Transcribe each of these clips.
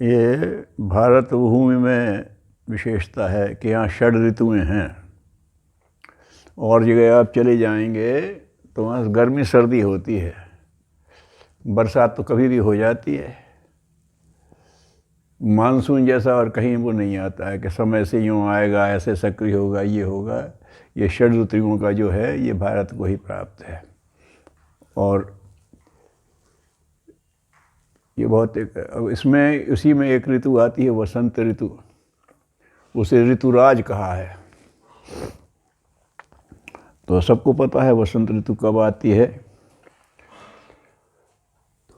ये भारत भूमि में विशेषता है कि यहाँ षड ऋतुएँ हैं। और जगह आप चले जाएंगे तो वहाँ गर्मी सर्दी होती है, बरसात तो कभी भी हो जाती है। मानसून जैसा और कहीं वो नहीं आता है कि समय से यूँ आएगा, ऐसे सक्रिय होगा, ये होगा। ये षड ऋतुओं का जो है ये भारत को ही प्राप्त है। और ये बहुत अब इसमें उसी में एक ऋतु आती है वसंत ऋतु, उसे ऋतुराज कहा है। तो सबको पता है वसंत ऋतु कब आती है।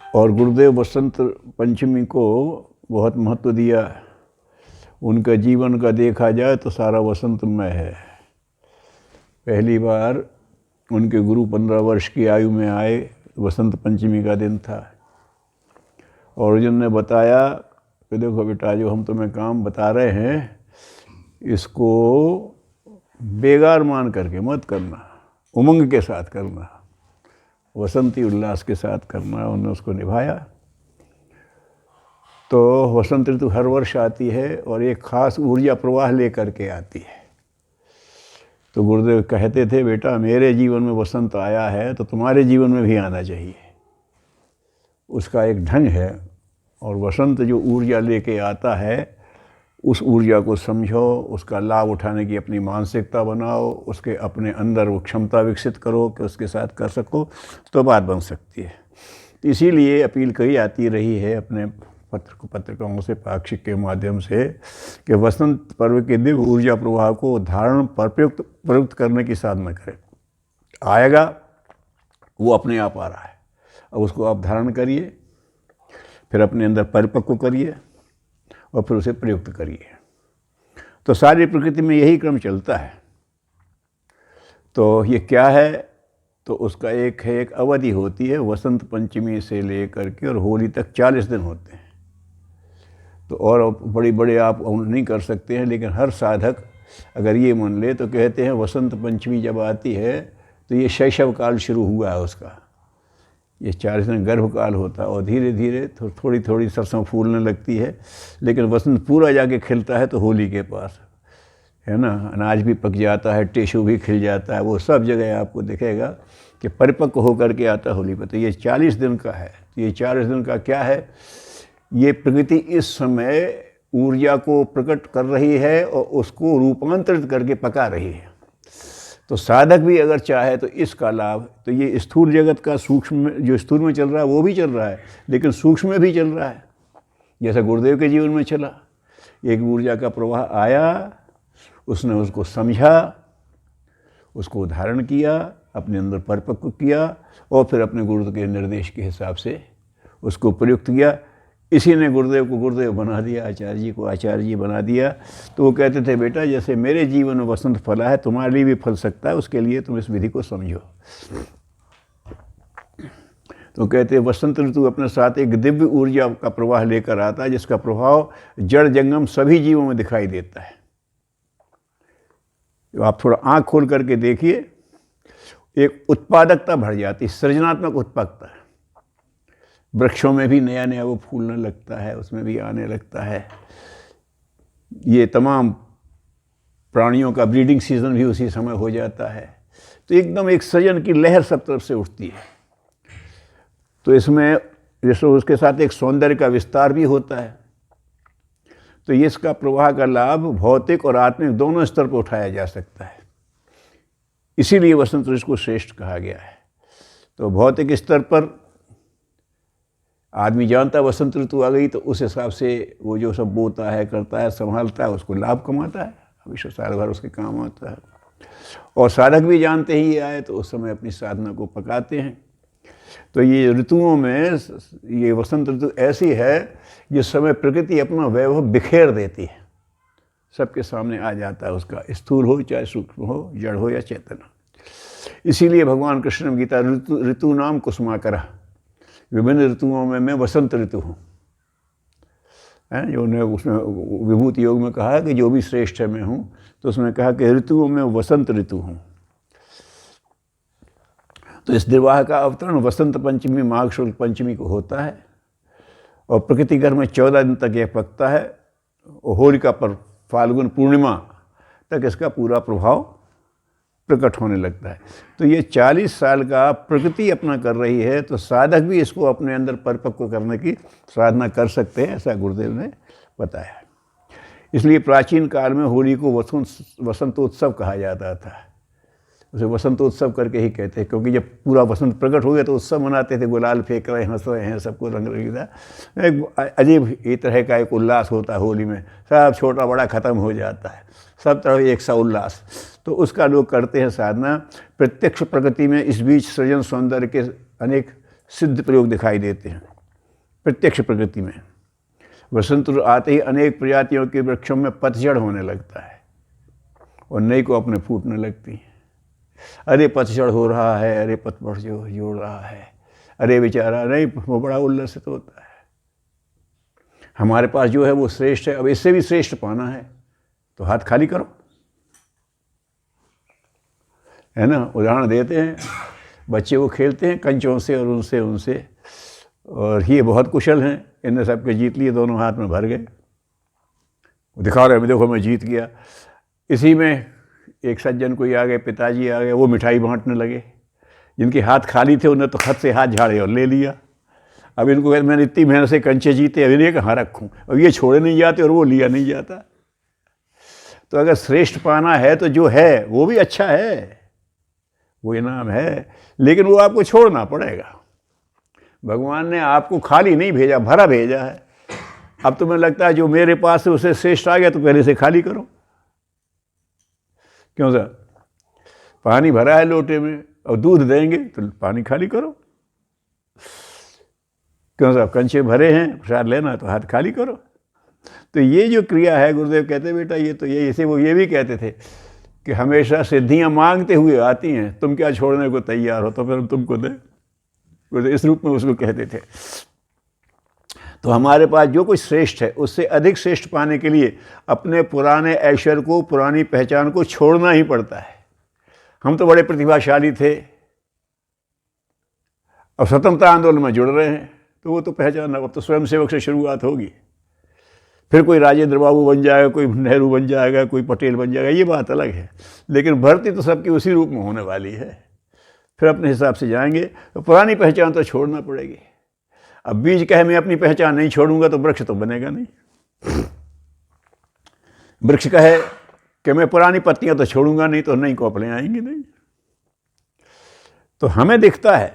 और गुरुदेव वसंत पंचमी को बहुत महत्व दिया। उनका जीवन का देखा जाए तो सारा वसंतमय है। पहली बार उनके गुरु 15 वर्ष की आयु में आए, वसंत पंचमी का दिन था। और जिन्होंने बताया कि देखो बेटा, जो हम तुम्हें काम बता रहे हैं इसको बेगार मान करके मत करना, उमंग के साथ करना, वसंती उल्लास के साथ करना। उन्होंने उसको निभाया। तो वसंत ऋतु हर वर्ष आती है और एक खास ऊर्जा प्रवाह लेकर के आती है। तो गुरुदेव कहते थे, बेटा मेरे जीवन में वसंत आया है तो तुम्हारे जीवन में भी आना चाहिए। उसका एक ढंग है। और वसंत जो ऊर्जा लेके आता है उस ऊर्जा को समझो, उसका लाभ उठाने की अपनी मानसिकता बनाओ, उसके अपने अंदर वो क्षमता विकसित करो कि उसके साथ कर सको, तो बात बन सकती है। इसीलिए अपील करी जाती रही है अपने पत्रिकाओं से, पाक्षिक के माध्यम से, कि वसंत पर्व के दिव्य ऊर्जा प्रवाह को धारण पर प्रयुक्त करने की साधना करें। आएगा वो अपने आप आ रहा है, अब उसको आप धारण करिए, फिर अपने अंदर परिपक्व करिए और फिर उसे प्रयुक्त करिए। तो सारी प्रकृति में यही क्रम चलता है। तो ये क्या है, तो उसका एक अवधि होती है। वसंत पंचमी से लेकर के और होली तक 40 दिन होते हैं। तो और बड़ी बड़े आप नहीं कर सकते हैं, लेकिन हर साधक अगर ये मान ले तो कहते हैं वसंत पंचमी जब आती है तो ये शैशव काल शुरू हुआ है उसका। ये 40 दिन गर्भकाल होता है और धीरे धीरे थोड़ी थोड़ी सरसों फूलने लगती है। लेकिन वसंत पूरा जाके खिलता है तो होली के पास, है ना। अनाज भी पक जाता है, टिश्यू भी खिल जाता है, वो सब जगह आपको दिखेगा कि परिपक्व होकर के आता है होली पर। तो ये 40 दिन का है। तो ये 40 दिन का क्या है, ये प्रकृति इस समय ऊर्जा को प्रकट कर रही है और उसको रूपांतरित करके पका रही है। तो साधक भी अगर चाहे तो इसका लाभ, तो ये स्थूल जगत का सूक्ष्म जो स्थूल में चल रहा है वो भी चल रहा है, लेकिन सूक्ष्म में भी चल रहा है। जैसा गुरुदेव के जीवन में चला, एक ऊर्जा का प्रवाह आया, उसने उसको समझा, उसको धारण किया, अपने अंदर परिपक्व किया और फिर अपने गुरु के निर्देश के हिसाब से उसको प्रयुक्त किया। इसी ने गुरुदेव को गुरुदेव बना दिया, आचार्य जी को आचार्य जी बना दिया। तो वो कहते थे, बेटा जैसे मेरे जीवन में वसंत फला है, तुम्हारे लिए भी फल सकता है, उसके लिए तुम इस विधि को समझो। तो कहते हैं वसंत ऋतु अपने साथ एक दिव्य ऊर्जा का प्रवाह लेकर आता है, जिसका प्रभाव जड़ जंगम सभी जीवों में दिखाई देता है। तो आप थोड़ा आँख खोल करके देखिए, एक उत्पादकता बढ़ जाती है, सृजनात्मक उत्पादकता। वृक्षों में भी नया नया वो फूलने लगता है, उसमें भी आने लगता है। ये तमाम प्राणियों का ब्रीडिंग सीजन भी उसी समय हो जाता है। तो एकदम एक सृजन की लहर सब तरफ से उठती है। तो इसमें जैसे उसके साथ एक सौंदर्य का विस्तार भी होता है। तो ये इसका प्रवाह का लाभ भौतिक और आत्मिक दोनों स्तर पर उठाया जा सकता है। इसीलिए वसंत ऋतु को श्रेष्ठ कहा गया है। तो भौतिक स्तर पर आदमी जानता है वसंत ऋतु आ गई तो उस हिसाब से वो जो सब बोता है, करता है, संभालता है, उसको लाभ कमाता है, हमेशा साल भर उसके काम आता है। और साधक भी जानते ही आए तो उस समय अपनी साधना को पकाते हैं। तो ये ऋतुओं में ये वसंत ऋतु ऐसी है जिस समय प्रकृति अपना वैभव बिखेर देती है, सबके सामने आ जाता है उसका, स्थूल हो चाहे सूक्ष्म हो, जड़ हो या चेतन। इसीलिए भगवान कृष्ण ने गीता ऋतु नाम कुसुमाकरा, विभिन्न ऋतुओं में मैं वसंत ऋतु हूँ, है जो ने उसमें विभूति योग में कहा कि जो भी श्रेष्ठ है मैं हूँ। तो उसने कहा कि ऋतुओं में वसंत ऋतु हूँ। तो इस निर्वाह का अवतरण वसंत पंचमी माघ शुक्ल पंचमी को होता है। और प्रकृति घर में 14 दिन तक यह पकता है और होलिका पर फाल्गुन पूर्णिमा तक इसका पूरा प्रभाव प्रकट होने लगता है। तो ये 40 साल का प्रकृति अपना कर रही है, तो साधक भी इसको अपने अंदर परिपक्व करने की साधना कर सकते हैं, ऐसा गुरुदेव ने बताया। इसलिए प्राचीन काल में होली को वसंतोत्सव कहा जाता था। उसे वसंतोत्सव करके ही कहते हैं, क्योंकि जब पूरा वसंत प्रकट हो गया तो उत्सव मनाते थे, गुलाल फेंक रहे हैं, हंस रहे हैं, सबको रंग रंगीता, एक अजीब ही तरह का एक उल्लास होता है होली में। सब छोटा बड़ा ख़त्म हो जाता है, सब तरह एक सा उल्लास। तो उसका लोग करते हैं साधना। प्रत्यक्ष प्रकृति में इस बीच सृजन सौंदर्य के अनेक सिद्ध प्रयोग दिखाई देते हैं। प्रत्यक्ष प्रकृति में वसंत ऋतु आते ही अनेक प्रजातियों के वृक्षों में पतझड़ होने लगता है और नई को अपने फूटने लगती हैं। अरे पतझड़ हो रहा है, अरे पतझड़ जोड़ रहा है, अरे बेचारा, नहीं, वो बड़ा उल्लसित होता है। हमारे पास जो है वो श्रेष्ठ है, अब इससे भी श्रेष्ठ पाना है तो हाथ खाली करो, है ना। उदाहरण देते हैं, बच्चे वो खेलते हैं कंचों से और उनसे, और ये बहुत कुशल हैं, इनने सबके जीत लिए, दोनों हाथ में भर गए, दिखा रहे हैं, देखो मैं जीत गया। इसी में एक सज्जन कोई आ गए, पिताजी आ गए, वो मिठाई बांटने लगे। जिनके हाथ खाली थे उन्हें तो खत से हाथ झाड़े और ले लिया। अब इनको कहते मैंने इतनी मेहनत से कंचे जीते, अब इन्हें कहाँ रखूँ, अब ये छोड़े नहीं जाते और वो लिया नहीं जाता। तो अगर श्रेष्ठ पाना है तो जो है वो भी अच्छा है, वो इनाम है, लेकिन वो आपको छोड़ना पड़ेगा। भगवान ने आपको खाली नहीं भेजा, भरा भेजा है। अब तुम्हें लगता है जो मेरे पास है उसे श्रेष्ठ आ गया तो पहले से खाली करो। क्यों सर, पानी भरा है लोटे में और दूध देंगे तो पानी खाली करो। क्यों सर, कंचे भरे हैं, प्रसाद लेना है तो हाथ खाली करो। तो ये जो क्रिया है, गुरुदेव कहते बेटा ये तो ये, इसे वो ये भी कहते थे कि हमेशा सिद्धियां मांगते हुए आती हैं, तुम क्या छोड़ने को तैयार हो तो फिर हम तुमको दें। गुरुदेव इस रूप में उसको कहते थे। तो हमारे पास जो कुछ श्रेष्ठ है उससे अधिक श्रेष्ठ पाने के लिए अपने पुराने ऐश्वर्य को, पुरानी पहचान को छोड़ना ही पड़ता है। हम तो बड़े प्रतिभाशाली थे, अब स्वतंत्रता आंदोलन में जुड़ रहे हैं, तो वो तो पहचान, अब तो स्वयंसेवक से शुरुआत होगी। फिर कोई राजेंद्र बाबू बन जाएगा, कोई नेहरू बन जाएगा, कोई पटेल बन जाएगा, ये बात अलग है। लेकिन भर्ती तो सबकी उसी रूप में होने वाली है। फिर अपने हिसाब से जाएंगे, तो पुरानी पहचान तो छोड़ना पड़ेगी। अब बीज कहे मैं अपनी पहचान नहीं छोड़ूंगा तो वृक्ष तो बनेगा नहीं। वृक्ष कहे कि मैं पुरानी पत्तियां तो छोड़ूंगा नहीं तो नई कोपलें आएंगी नहीं। तो हमें दिखता है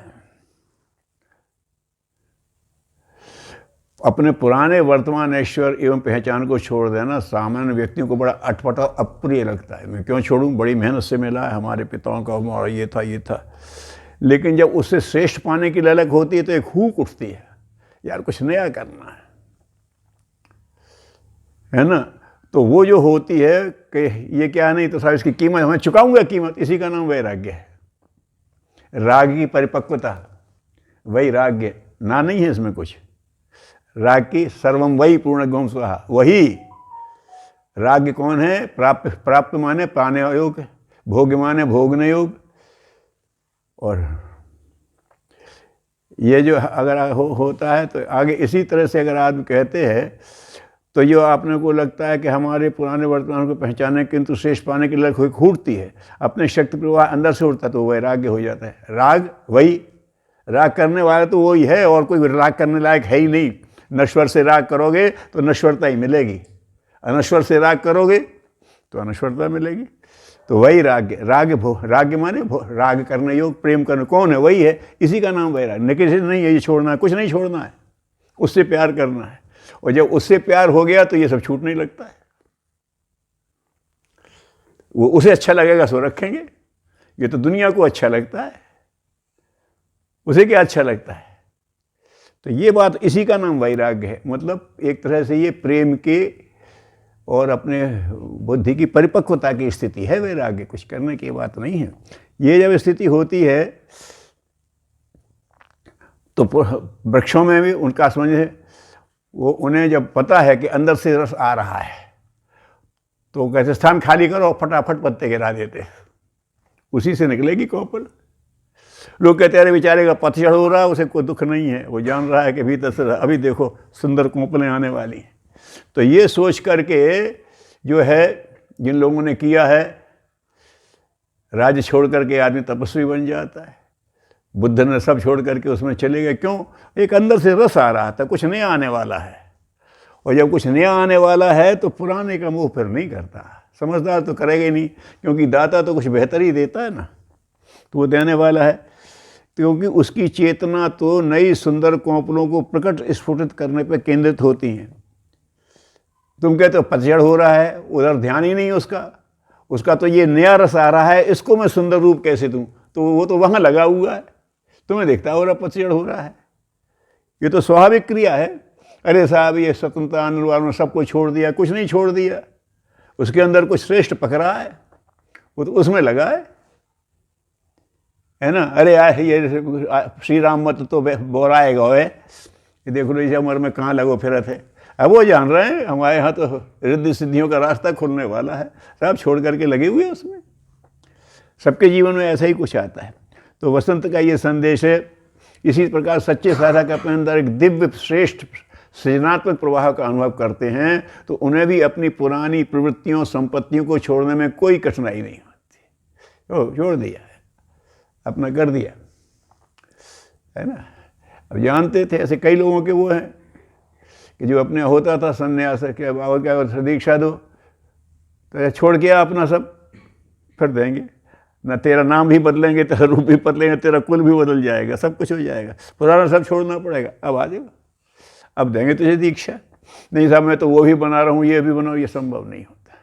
अपने पुराने वर्तमान ऐश्वर्य एवं पहचान को छोड़ देना सामान्य व्यक्तियों को बड़ा अटपटा अप्रिय लगता है। मैं क्यों छोड़ूं, बड़ी मेहनत से मिला है, हमारे पिताओं का हमारा ये था। लेकिन जब उससे श्रेष्ठ पाने की ललक होती है तो एक हूक उठती है, यार कुछ नया करना है ना। तो वो जो होती है कि ये क्या नहीं तो साहब इसकी कीमत मैं चुकाऊंगा कीमत, इसी का नाम वैराग्य है। राग की परिपक्वता, वैराग्य ना नहीं है इसमें कुछ। राग की सर्वम वही पूर्ण गौम स्वाहा, वही राग कौन है? प्राप्त माने पाने योग, भोग माने भोगने योग। और ये जो अगर होता है तो आगे इसी तरह से अगर आदमी कहते हैं तो जो आपने को लगता है कि हमारे पुराने वर्तमान को पहचाने किंतु शेष पाने के लिए कोई खूटती है, अपने शक्ति प्रवाह अंदर से उठता है तो वैराग्य हो जाता है। राग वही, राग करने वाला तो वही है और कोई राग करने लायक है ही नहीं। नश्वर से राग करोगे तो नश्वरता ही मिलेगी, अनश्वर से राग करोगे तो अनश्वरता मिलेगी। तो वही राग माने राग करने योग, प्रेम करने, कौन है? वही है, इसी का नाम वैराग्य। न किसी नहीं है ये छोड़ना है, कुछ नहीं छोड़ना है, उससे प्यार करना है। और जब उससे प्यार हो गया तो ये सब छूटने लगता है। वो उसे अच्छा लगेगा सो रखेंगे, ये तो दुनिया को अच्छा लगता है, उसे क्या अच्छा लगता है। तो ये बात, इसी का नाम वैराग्य है। मतलब एक तरह से ये प्रेम के और अपने बुद्धि की परिपक्वता की स्थिति है वैराग्य, कुछ करने की बात नहीं है। ये जब स्थिति होती है तो वृक्षों में भी उनका समझ, वो उन्हें जब पता है कि अंदर से रस आ रहा है तो कहते स्थान खाली करो, फटाफट पत्ते गिरा देते, उसी से निकलेगी कोपल। लोग कहते हैं अरे बेचारे का पतझड़ हो रहा है, उसे कोई दुख नहीं है, वो जान रहा है कि भीतर से अभी देखो सुंदर कोंपलें आने वाली हैं। तो ये सोच करके जो है जिन लोगों ने किया है, राज्य छोड़ करके आदमी तपस्वी बन जाता है। बुद्ध ने सब छोड़ करके उसमें चले गए, क्यों? एक अंदर से रस आ रहा था, कुछ नया आने वाला है। और जब कुछ नया आने वाला है तो पुराने का मोह फिर नहीं करता। समझदार तो करेगा ही नहीं, क्योंकि दाता तो कुछ बेहतर ही देता है ना, तो वो देने वाला है। क्योंकि उसकी चेतना तो नई सुंदर कोंपलों को प्रकट स्फुटित करने पर केंद्रित होती हैं। तुम कहते हो पतझड़ हो रहा है, उधर ध्यान ही नहीं उसका तो ये नया रस आ रहा है, इसको मैं सुंदर रूप कैसे दूं? तो वो तो वहाँ लगा हुआ है, तुम्हें दिखता हो रहा पतझड़ हो रहा है। ये तो स्वाभाविक क्रिया है। अरे साहब ये स्वतंत्रता आंदोलन ने सबको छोड़ दिया, कुछ नहीं छोड़ दिया, उसके अंदर कुछ श्रेष्ठ पकड़ा है, वो तो उसमें लगा है ना। अरे ये श्री राम मत तो बोराएगा है, ये देखो इस उम्र में कहाँ लगो फिरत है। अब वो जान रहे हैं हमारे यहाँ तो रिद्धि सिद्धियों का रास्ता खुलने वाला है, सब छोड़ करके लगे हुए हैं उसमें। सबके जीवन में ऐसा ही कुछ आता है। तो वसंत का ये संदेश है। इसी प्रकार सच्चे साधक अपने अंदर एक दिव्य श्रेष्ठ सृजनात्मक प्रवाह का अनुभव करते हैं तो उन्हें भी अपनी पुरानी प्रवृत्तियों संपत्तियों को छोड़ने में कोई कठिनाई नहीं होती। छोड़ दिया है, अपना कर दिया है ना। अब जानते थे ऐसे कई लोगों के वो हैं कि जो अपने होता था संन्यास के बाबा क्या दीक्षा दो तो छोड़ के अपना सब फिर देंगे ना, तेरा नाम भी बदलेंगे, तेरा रूप भी बदलेंगे, तेरा कुल भी बदल जाएगा, सब कुछ हो जाएगा, पुराना सब छोड़ना पड़ेगा। अब आ जाएगा, अब देंगे तुझे दीक्षा। नहीं साहब मैं तो वो भी बना रहा हूँ, ये भी बनाऊँ, ये संभव नहीं होता।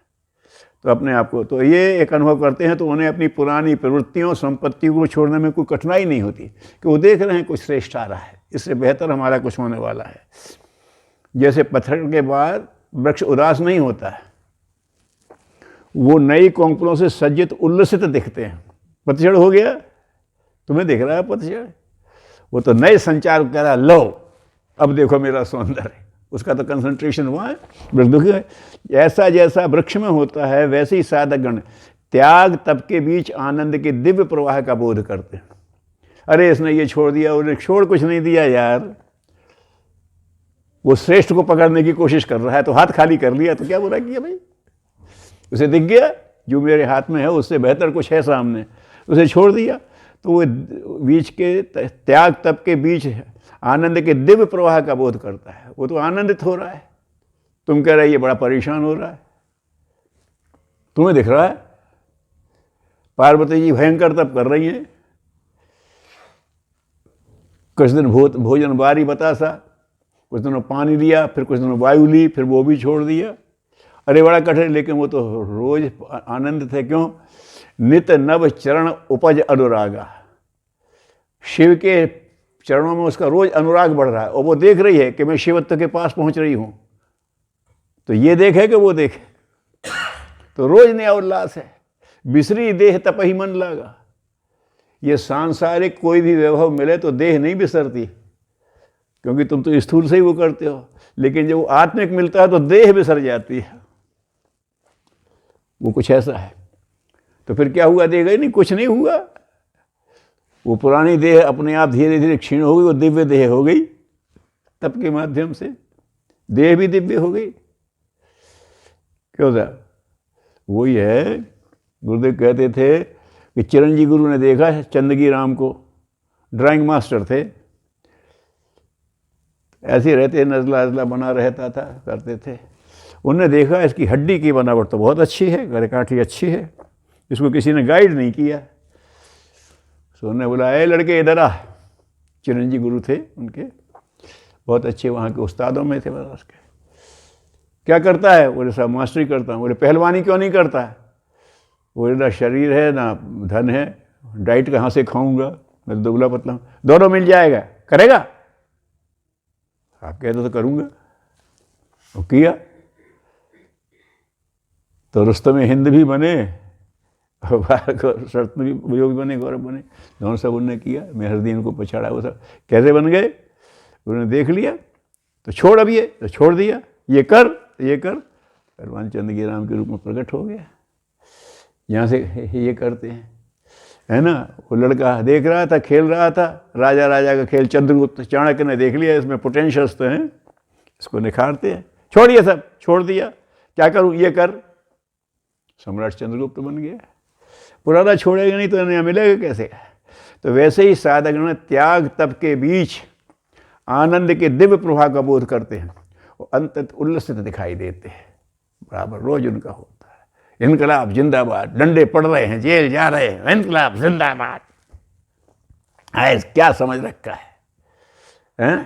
तो अपने आप को तो ये एक अनुभव करते हैं तो उन्हें अपनी पुरानी प्रवृत्तियों संपत्तियों को छोड़ने में कोई कठिनाई नहीं होती कि वो देख रहे हैं कुछ श्रेष्ठ आ रहा है, इससे बेहतर हमारा कुछ होने वाला है। जैसे पत्थर के बाद वृक्ष उदास नहीं होता है, वो नई कोंपलों से सज्जित उल्लसित दिखते हैं। पतझड़ हो गया, तुम्हें दिख रहा है पतझड़, वो तो नए संचार कर रहा, लो अब देखो मेरा सौंदर्य, उसका तो कंसंट्रेशन हुआ है। वृक्ष है ऐसा जैसा वृक्ष में होता है वैसे ही साधक गण त्याग तप के बीच आनंद के दिव्य प्रवाह का बोध करते हैं। अरे इसने ये छोड़ दिया, उन्हें छोड़ कुछ नहीं दिया यार, वो श्रेष्ठ को पकड़ने की कोशिश कर रहा है तो हाथ खाली कर लिया तो क्या बुरा किया भाई। उसे दिख गया जो मेरे हाथ में है उससे बेहतर कुछ है सामने, उसे छोड़ दिया। तो वो बीच के त्याग तप के बीच आनंद के दिव्य प्रवाह का बोध करता है, वो तो आनंदित हो रहा है। तुम कह रहे ये बड़ा परेशान हो रहा है, तुम्हें दिख रहा है पार्वती जी भयंकर तप कर रही हैं, कुछ दिन भोजन बारी बतासा, कुछ दिनों पानी लिया, फिर कुछ दिनों वायु ली, फिर वो भी छोड़ दिया। अरे बड़ा कठिन, लेकिन वो तो रोज आनंद थे। क्यों? नित नव चरण उपज अनुरागा, शिव के चरणों में उसका रोज अनुराग बढ़ रहा है और वो देख रही है कि मैं शिवत्व के पास पहुंच रही हूं। तो ये देखे कि वो देखे, तो रोज नया उल्लास है। बिसरी देह तप ही मन लागा। ये सांसारिक कोई भी वैभव मिले तो देह नहीं बिसरती, क्योंकि तुम तो स्थूल से ही वो करते हो, लेकिन जब आत्मिक मिलता है तो देह बिसर जाती है। वो कुछ ऐसा है। तो फिर क्या हुआ? देगा ही नहीं, कुछ नहीं हुआ। वो पुरानी देह अपने आप धीरे धीरे क्षीण हो गई, वो दिव्य देह हो गई तप के माध्यम से, देह भी दिव्य हो गई। क्यों था? वही है, गुरुदेव कहते थे कि चिरंजी गुरु ने देखा चंदगी राम को, ड्राइंग मास्टर थे, ऐसे रहते, नजला नजला बना रहता था, करते थे। उन्होंने देखा इसकी हड्डी की बनावट तो बहुत अच्छी है, गरकाठी अच्छी है, इसको किसी ने गाइड नहीं किया। तो उन्होंने बोला ए लड़के इधर आ। चिरंजी गुरु थे उनके, बहुत अच्छे वहाँ के उस्तादों में थे बरस के। क्या करता है? बोले साहब मास्टरी करता हूँ। बोले पहलवानी क्यों नहीं करता है? बोले ना शरीर है ना धन है, डाइट कहाँ से खाऊंगा, मैं दुबला पतला हूँ, दोनों मिल जाएगा, करेगा? आप कहते तो करूँगा। वो किया तो रुस्तम हिंद भी बने और शर्त भी योग बने, गौरव बने, दोनों सब उन्होंने किया। मेहरदीन को पछाड़ा, वो सब कैसे बन गए उन्होंने देख लिया। तो छोड़, अब ये तो छोड़ दिया, ये कर ये कर, भगवान चंदगी राम के रूप में प्रकट हो गया। यहाँ से ये करते हैं। है ना। वो लड़का देख रहा था, खेल रहा था, राजा राजा का खेल। चंद्रगुप्त चाणक्य ने देख लिया इसमें पोटेंशियल्स तो हैं, इसको निखारते हैं, छोड़िए सब, छोड़ दिया, क्या करूं, ये कर, सम्राट चंद्रगुप्त बन गया। पुराना छोड़ेगा नहीं तो नया मिलेगा कैसे। तो वैसे ही साधक ने त्याग तप के बीच आनंद के दिव्य प्रभाव का बोध करते हैं, वो अंत उल्लसित दिखाई देते हैं, बराबर रोज उनका होता है। इनकलाब जिंदाबाद, डंडे पड़ रहे हैं, जेल जा रहे हैं, इनकलाब जिंदाबाद, क्या समझ रखा है?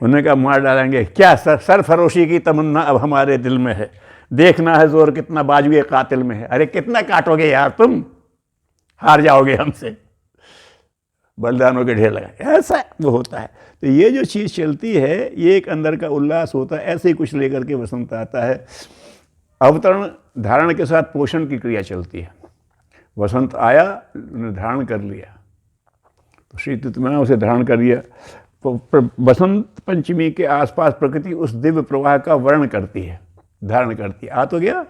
उन्होंने कहा मार डालेंगे क्या, सरफरोशी की तमन्ना अब हमारे दिल में है, देखना है जोर कितना बाजुए कातिल में है। अरे कितना काटोगे यार तुम, हार जाओगे हमसे, बलिदानों के ढेर लगा, ऐसा वो होता है। तो ये जो चीज़ चलती है, ये एक अंदर का उल्लास होता है। ऐसे ही कुछ लेकर के वसंत आता है। अवतरण धारण के साथ पोषण की क्रिया चलती है। वसंत आया, उन्हें धारण कर लिया, तो श्री तितमना उसे धारण कर लिया। बसंत पंचमी के आसपास प्रकृति उस दिव्य प्रवाह का वर्ण करती है, धारण करती है। आ तो गया,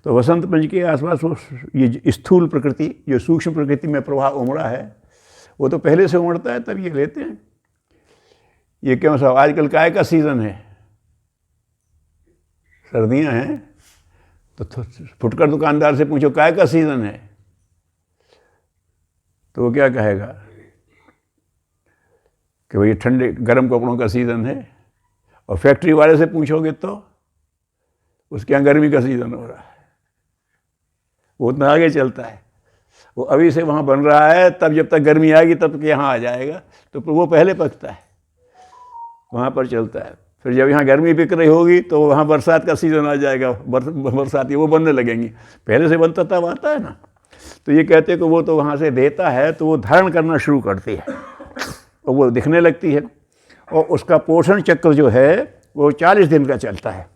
तो वसंत पंचमी के आसपास वो ये स्थूल प्रकृति, जो सूक्ष्म प्रकृति में प्रवाह उमड़ा है, वो तो पहले से उमड़ता है, तब ये लेते हैं। ये क्यों साहब, आजकल काय का सीज़न है, सर्दियां हैं, तो फुटकर दुकानदार से पूछो काय का सीज़न है, तो वो क्या कहेगा कि भाई ठंडे गर्म कपड़ों का सीज़न है। और फैक्ट्री वाले से पूछोगे तो उसके यहाँ गर्मी का सीज़न हो रहा है, वो उतना आगे चलता है। वो अभी से वहाँ बन रहा है, तब जब तक गर्मी आएगी तब तक यहाँ आ जाएगा, तो वो पहले पकता है, वहाँ पर चलता है। फिर जब यहाँ गर्मी बिक रही होगी तो वहाँ बरसात का सीज़न आ जाएगा, बरसाती वो बनने लगेंगी, पहले से बनता तब आता है ना। तो ये कहते हैं कि वो तो वहाँ से देता है, तो वो धारण करना शुरू करती है और वो दिखने लगती है। और उसका पोषण चक्र जो है वो 40 दिन का चलता है।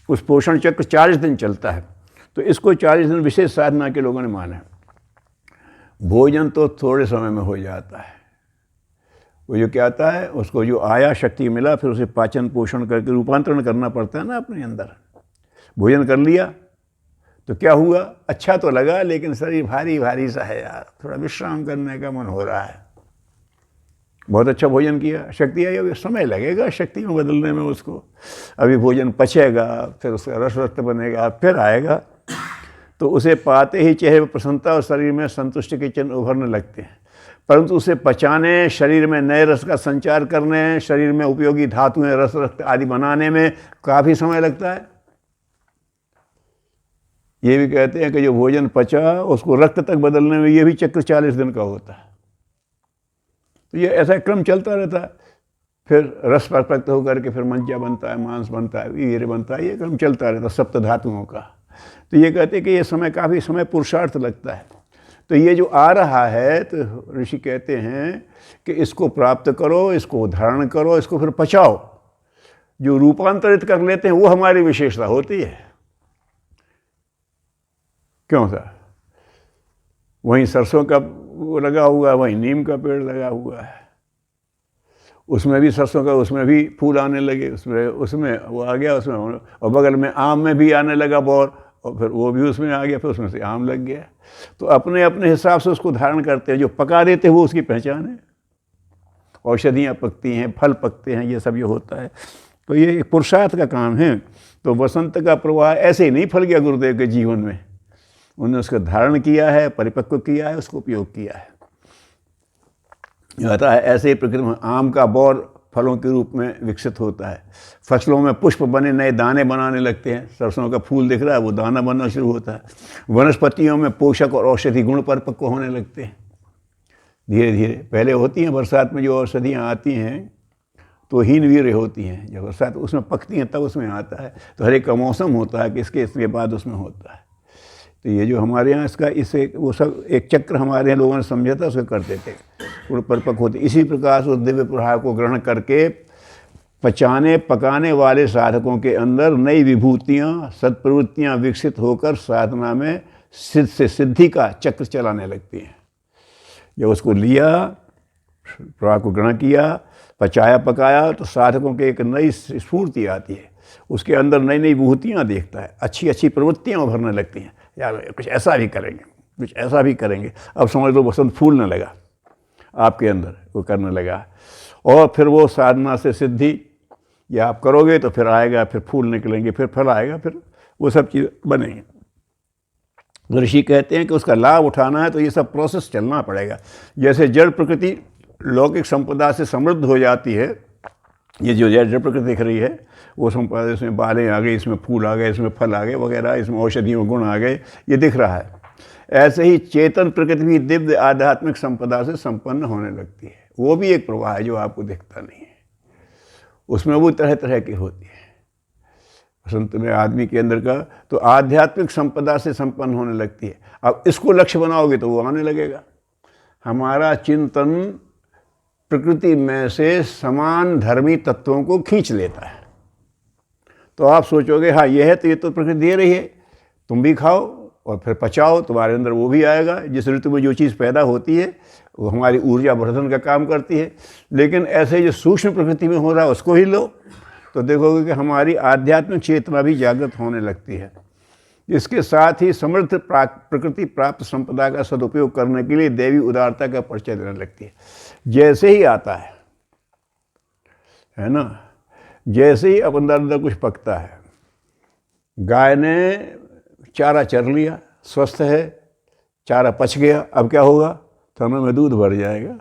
उस पोषण चक्र 40 दिन चलता है। तो इसको 40 दिन विशेष साधना के लोगों ने माना है। भोजन तो थोड़े समय में हो जाता है, वो जो क्या आता है, उसको जो आया शक्ति मिला, फिर उसे पाचन पोषण करके रूपांतरण करना पड़ता है ना अपने अंदर। भोजन कर लिया तो क्या हुआ, अच्छा तो लगा, लेकिन शरीर भारी भारी सा है यार, थोड़ा विश्राम करने का मन हो रहा है। बहुत अच्छा भोजन किया, शक्ति आई, अभी समय लगेगा शक्ति में बदलने में उसको। अभी भोजन पचेगा, फिर उसका रस रक्त बनेगा, फिर आएगा, तो उसे पाते ही चेहरे पर प्रसन्नता और शरीर में संतुष्टि के चिन्ह उभरने लगते हैं। परंतु उसे पचाने, शरीर में नए रस का संचार करने, शरीर में उपयोगी धातुएं, रस रक्त आदि बनाने में काफ़ी समय लगता है। ये भी कहते हैं कि जो भोजन पचा उसको रक्त तक बदलने में ये भी चक्र 40 दिन का होता है। तो ये ऐसा क्रम चलता रहता है। फिर रस परिपक्व होकर के फिर मंजा बनता है, मांस बनता है, वीर्य बनता है, ये क्रम चलता रहता है सप्त धातुओं का। तो ये कहते हैं कि ये समय काफ़ी समय पुरुषार्थ लगता है। तो ये जो आ रहा है, तो ऋषि कहते हैं कि इसको प्राप्त करो, इसको धारण करो, इसको फिर पचाओ। जो रूपांतरित कर लेते हैं वो हमारी विशेषता होती है। क्यों सर, वहीं सरसों का वो लगा हुआ है, वहीं नीम का पेड़ लगा हुआ है, उसमें भी सरसों का, उसमें भी फूल आने लगे, उसमें वो आ गया, उसमें, और बगल में आम में भी आने लगा बौर, और फिर वो भी उसमें आ गया, फिर उसमें से आम लग गया। तो अपने अपने हिसाब से उसको धारण करते हैं। जो पका देते हैं वो उसकी पहचान है। औषधियाँ पकती हैं, फल पकते हैं, ये सब ये होता है। तो ये एक पुरुषार्थ का काम है। तो बसंत का प्रवाह ऐसे ही नहीं फल गया गुरुदेव के जीवन में, उन्होंने उसका धारण किया है, परिपक्व किया है, उसको उपयोग किया है। होता है ऐसे ही प्रकृति में आम का बौर फलों के रूप में विकसित होता है। फसलों में पुष्प बने, नए दाने बनाने लगते हैं। सरसों का फूल दिख रहा है, वो दाना बनना शुरू होता है। वनस्पतियों में पोषक और औषधि गुण परिपक्व होने लगते हैं धीरे धीरे। पहले होती हैं बरसात में जो औषधियाँ आती हैं तो हीनवीर्य होती हैं, जब बरसात उसमें पकती हैं तब उसमें आता है। तो हर एक का मौसम होता है कि इसके बाद उसमें होता है। तो ये जो हमारे यहाँ इसका इसे वो सब एक चक्र हमारे यहाँ लोगों ने समझा था, उसको करते थे, वो परिपक्व होते। इसी प्रकार से उस दिव्य प्रभाव को ग्रहण करके पचाने पकाने वाले साधकों के अंदर नई विभूतियाँ, सत्प्रवृत्तियाँ विकसित होकर साधना में सिद्ध से सिद्धि का चक्र चलाने लगती हैं। जब उसको लिया, प्रभाव को ग्रहण किया, पचाया पकाया, तो साधकों के एक नई स्फूर्ति आती है, उसके अंदर नई नई विभूतियाँ देखता है, अच्छी अच्छी प्रवृत्तियाँ उभरने लगती हैं। यार कुछ ऐसा भी करेंगे, कुछ ऐसा भी करेंगे। अब समझ लो वसंत फूलने लगा आपके अंदर, वो करने लगा, और फिर वो साधना से सिद्धि या आप करोगे तो फिर आएगा, फिर फूल निकलेंगे, फिर फल आएगा, फिर वो सब चीज़ बनेंगे। ऋषि कहते हैं कि उसका लाभ उठाना है तो ये सब प्रोसेस चलना पड़ेगा। जैसे जड़ प्रकृति लौकिक संपदा से समृद्ध हो जाती है, ये जो जड़ प्रकृति दिख रही है वो संपदा, इसमें बालें आ गई, इसमें फूल आ गए, इसमें फल आ गए वगैरह, इसमें औषधियों गुण आ गए, ये दिख रहा है। ऐसे ही चेतन प्रकृति भी दिव्य आध्यात्मिक संपदा से संपन्न होने लगती है। वो भी एक प्रवाह है जो आपको दिखता नहीं है, उसमें वो तरह तरह की होती है। वसंत में आदमी के अंदर का तो आध्यात्मिक संपदा से संपन्न होने लगती है। अब इसको लक्ष्य बनाओगे तो वो आने लगेगा। हमारा चिंतन प्रकृति में से समान धर्मी तत्वों को खींच लेता है। तो आप सोचोगे हाँ ये है तो ये तो प्रकृति दे रही है, तुम भी खाओ और फिर पचाओ, तुम्हारे अंदर वो भी आएगा। जिस ऋतु में जो चीज़ पैदा होती है वो हमारी ऊर्जा वर्धन का काम करती है। लेकिन ऐसे जो सूक्ष्म प्रकृति में हो रहा है उसको ही लो तो देखोगे कि हमारी आध्यात्मिक चेतना भी जागृत होने लगती है। इसके साथ ही समृद्ध प्रकृति प्राप्त संपदा का सदुपयोग करने के लिए देवी उदारता का परिचय देने लगती है। जैसे ही आता है ना, जैसे ही अपन अंदर कुछ पकता है, गाय ने चारा चर लिया, स्वस्थ है, चारा पच गया, अब क्या होगा, थनों में दूध भर जाएगा।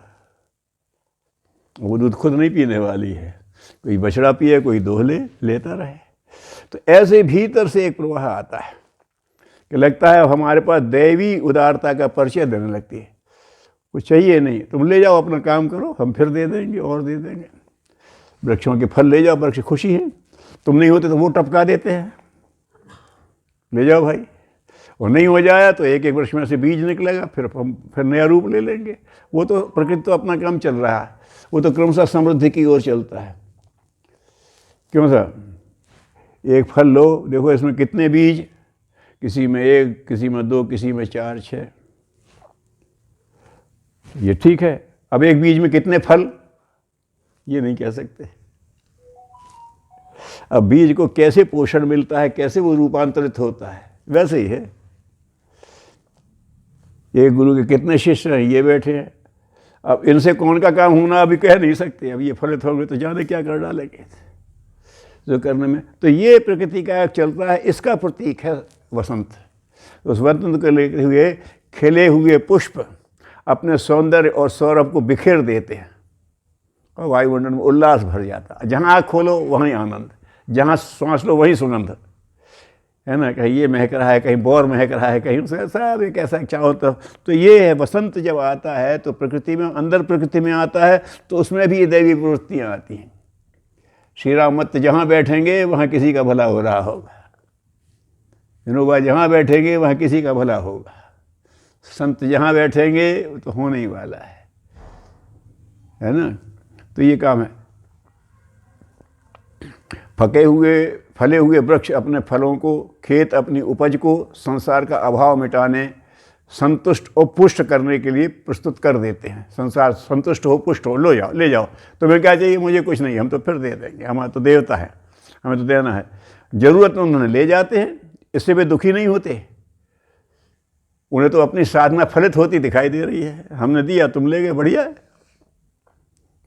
वो दूध खुद नहीं पीने वाली है, कोई बछड़ा पिए, कोई दोहले लेता रहे। तो ऐसे भीतर से एक प्रवाह आता है कि लगता है हमारे पास दैवी उदारता का परिचय देने लगती है। कुछ चाहिए नहीं, तुम ले जाओ अपना काम करो, हम फिर दे देंगे और दे देंगे। वृक्षों के फल ले जाओ, वृक्ष खुशी है, तुम नहीं होते तो वो टपका देते हैं, ले जाओ भाई। और नहीं हो जाया तो एक एक वृक्ष में से बीज निकलेगा, फिर हम फिर नया रूप ले लेंगे। वो तो प्रकृति तो अपना काम चल रहा है, वो तो क्रमशः समृद्धि की ओर चलता है। क्यों सर, एक फल लो, देखो इसमें कितने बीज, किसी में 1, किसी में 2, किसी में 4, 6, ये ठीक है। अब एक बीज में कितने फल, ये नहीं कह सकते। अब बीज को कैसे पोषण मिलता है, कैसे वो रूपांतरित होता है, वैसे ही है। एक गुरु के कितने शिष्य हैं, ये बैठे हैं। अब इनसे कौन का काम होना अभी कह नहीं सकते। अब ये फलित होंगे तो जाने क्या कर डालेंगे जो करने में। तो ये प्रकृति का एक चलता है, इसका प्रतीक है वसंत। उस वसंत को लेते हुए खिले हुए पुष्प अपने सौंदर्य और सौरभ को बिखेर देते हैं और वायुमंडल में उल्लास भर जाता है। जहाँ आँख खोलो वहीं आनंद, जहाँ सांस लो वहीं सुगंध, है ना। कहीं ये महक रहा है, कहीं बोर महक रहा है, कहीं सब एक ऐसा चाहो तो ये है वसंत। जब आता है तो प्रकृति में, अंदर प्रकृति में आता है तो उसमें भी ये दैवी प्रवृत्तियाँ आती हैं। श्री राम मत जहाँ बैठेंगे वहाँ किसी का भला हो रहा होगा, विनोबा जहाँ बैठेंगे वहाँ किसी का भला होगा, संत जहाँ बैठेंगे तो होने ही वाला है ना। तो ये काम है। फले हुए वृक्ष अपने फलों को, खेत अपनी उपज को संसार का अभाव मिटाने, संतुष्ट और पुष्ट करने के लिए प्रस्तुत कर देते हैं। संसार संतुष्ट हो, पुष्ट हो, लो जाओ, ले जाओ, तुम्हें क्या चाहिए, मुझे कुछ नहीं, हम तो फिर दे देंगे, हमारा तो देवता है, हमें तो देना है। जरूरत में उन्होंने ले जाते हैं, इससे वे दुखी नहीं होते। उन्हें तो अपनी साधना फलित होती दिखाई दे रही है। हमने दिया, तुम ले गए, बढ़िया है,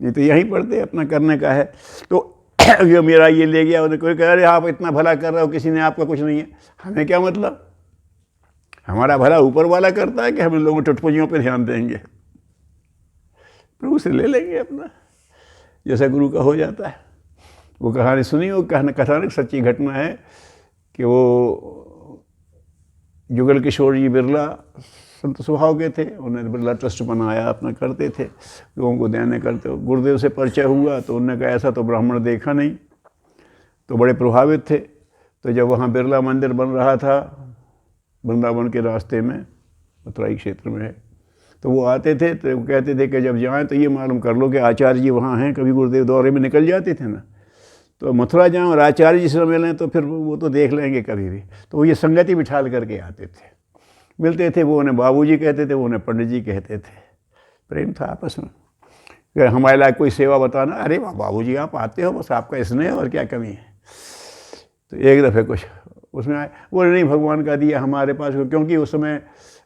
नहीं तो यहीं पढ़ते अपना करने का है। तो ये मेरा ये ले गया, उन्हें कोई कह रहे आप इतना भला कर रहे हो, किसी ने आपका कुछ नहीं है, हमें क्या मतलब। हमारा भला ऊपर वाला करता है कि हम लोगों टुटपुजियों पे ध्यान देंगे। प्रभु से ले लेंगे अपना, जैसा गुरु का हो जाता है। वो कहानी सुनी, वो कथानक सच्ची घटना है कि वो जुगल किशोर जी बिरला संत स्वभाव के थे। उन्होंने बिरला ट्रस्ट बनाया, अपना करते थे, लोगों को देने करते। गुरुदेव से परिचय हुआ तो उन्होंने कहा ऐसा तो ब्राह्मण देखा नहीं, तो बड़े प्रभावित थे। तो जब वहाँ बिरला मंदिर बन रहा था वृंदावन के रास्ते में, मथुराई क्षेत्र में है, तो वो आते थे तो वो कहते थे कि जब जाएँ तो ये मालूम कर लो कि आचार्य जी वहाँ हैं। कभी गुरुदेव दौरे में निकल जाते थे ना, तो मथुरा जाएँ और आचार्य जी से मिलें तो फिर वो तो देख लेंगे कभी भी। तो वो ये संगति बिठाल करके आते थे, मिलते थे। वो उन्हें बाबूजी कहते थे, वो उन्हें पंडित जी कहते थे। प्रेम था आपस में। हमारे लायक कोई सेवा बताना, अरे वाह बाबूजी आप आते हो, बस आपका स्नेह और क्या कमी है। तो एक दफ़े कुछ उसमें आए, बोले नहीं भगवान का दिया हमारे पास, क्योंकि उस समय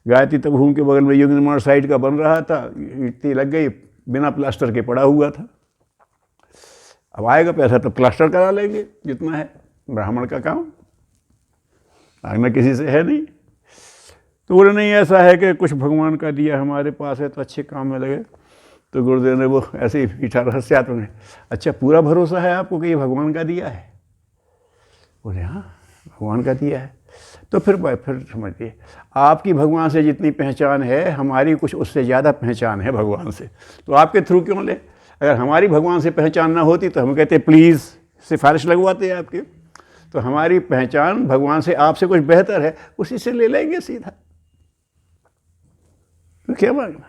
गायत्री तपोवन के बगल में युग निर्माण साइट का बन रहा था, इतनी लग गई, बिना प्लास्टर के पड़ा हुआ था। अब आएगा पैसा तो प्लास्टर करा लेंगे, जितना है ब्राह्मण का काम, मांगना किसी से है नहीं। तो बोले नहीं ऐसा है कि कुछ भगवान का दिया हमारे पास है तो अच्छे काम में लगे। तो गुरुदेव ने वो ऐसे ही मीठा रहस्यात्मक ने, अच्छा पूरा भरोसा है आपको कि ये भगवान का दिया है? बोले हाँ भगवान का दिया है। तो फिर समझिए, आपकी भगवान से जितनी पहचान है, हमारी कुछ उससे ज़्यादा पहचान है भगवान से, तो आपके थ्रू क्यों ले? अगर हमारी भगवान से पहचान ना होती तो हम कहते प्लीज़ सिफारिश लगवाते आपके। तो हमारी पहचान भगवान से आपसे कुछ बेहतर है, उसी से ले लेंगे सीधा, तो क्या मांगना।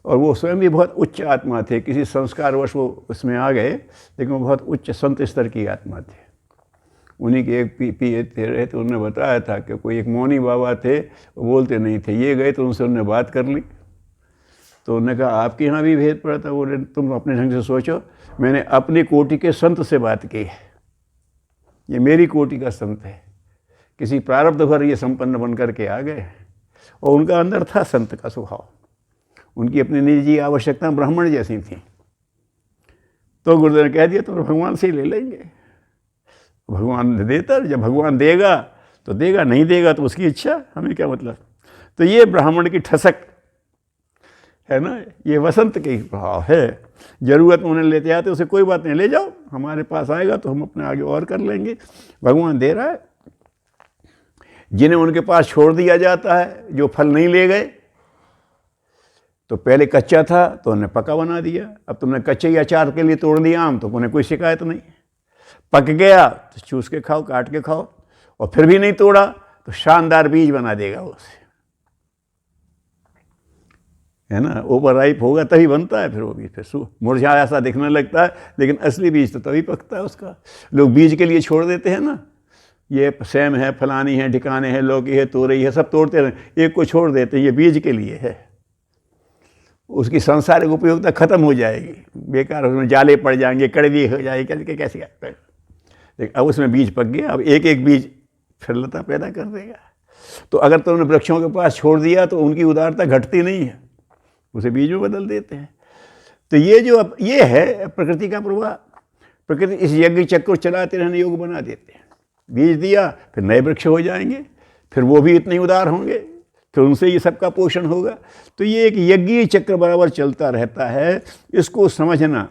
और वो स्वयं भी बहुत उच्च आत्मा थे, किसी संस्कारवश वो उसमें आ गए, लेकिन वो बहुत उच्च संत स्तर की आत्मा थे। उन्हीं के एक पी थे रहे, तो उन्होंने बताया था कि कोई एक मौनी बाबा थे, वो बोलते नहीं थे। ये गए तो उनसे उन्होंने बात कर ली, तो उन्होंने कहा आपके यहाँ भी भेद पड़ा था? बोले तुम अपने ढंग से सोचो, मैंने अपनी कोटि के संत से बात की है, ये मेरी कोटि का संत है, किसी प्रारब्ध भर ये संपन्न बन करके आ गए, और उनका अंदर था संत का स्वभाव, उनकी अपनी निजी आवश्यकता ब्राह्मण जैसी थी। तो गुरुदेव ने कह दिया तो भगवान से ही ले लेंगे, भगवान देता, जब भगवान देगा तो देगा, नहीं देगा तो उसकी इच्छा, हमें क्या मतलब। तो ये ब्राह्मण की ठसक है ना, ये वसंत के भाव है। जरूरत में उन्हें लेते आते, उसे कोई बात नहीं, ले जाओ, हमारे पास आएगा तो हम अपने आगे और कर लेंगे, भगवान दे रहा है। जिन्हें उनके पास छोड़ दिया जाता है, जो फल नहीं ले गए, तो पहले कच्चा था तो उन्हें पका बना दिया, अब तुमने कच्चे ही अचार के लिए तोड़ दिया आम, तो उन्हें कोई शिकायत नहीं। पक गया तो चूस के खाओ, काट के खाओ, और फिर भी नहीं तोड़ा तो शानदार बीज बना देगा उसे, है ना। ओवर राइप होगा तभी बनता है फिर वो बीज, फिर मुरझाया सा दिखने लगता है, लेकिन असली बीज तो तभी पकता है उसका। लोग बीज के लिए छोड़ देते हैं ना, ये सेम है, फलानी है, ठिकाने है, लौकी है, तोरई है, सब तोड़ते हैं, एक को छोड़ देते हैं, ये बीज के लिए है, उसकी सांसारिक उपयोगिता खत्म हो जाएगी, बेकार उसमें जाले पड़ जाएंगे, कड़वी हो जाएगी, करके कैसे करते हैं। लेकिन अब उसमें बीज पक गया, अब एक एक बीज फिर लता पैदा कर देगा। तो अगर तुमने वृक्षों के पास छोड़ दिया तो उनकी उदारता घटती नहीं है, उसे बीज में बदल देते हैं। तो ये जो अब ये है प्रकृति का प्रवाह, प्रकृति इस यज्ञ चक्र को चलाते रहने योग्य बना देते हैं। बीज दिया फिर नए वृक्ष हो जाएंगे, फिर वो भी इतने उदार होंगे, फिर उनसे ये सबका पोषण होगा। तो ये एक यज्ञ चक्र बराबर चलता रहता है, इसको समझना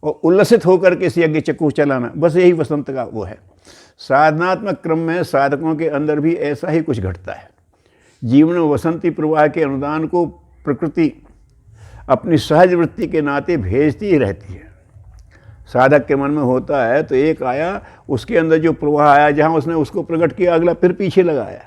और उल्लसित होकर के इस यज्ञ चक्र को चलाना, बस यही वसंत का वो है। साधनात्मक क्रम में साधकों के अंदर भी ऐसा ही कुछ घटता है। जीवन में वसंती प्रवाह के अनुदान को प्रकृति अपनी सहज वृत्ति के नाते भेजती ही रहती है। साधक के मन में होता है तो एक आया, उसके अंदर जो प्रवाह आया, जहाँ उसने उसको प्रकट किया, अगला फिर पीछे लगाया,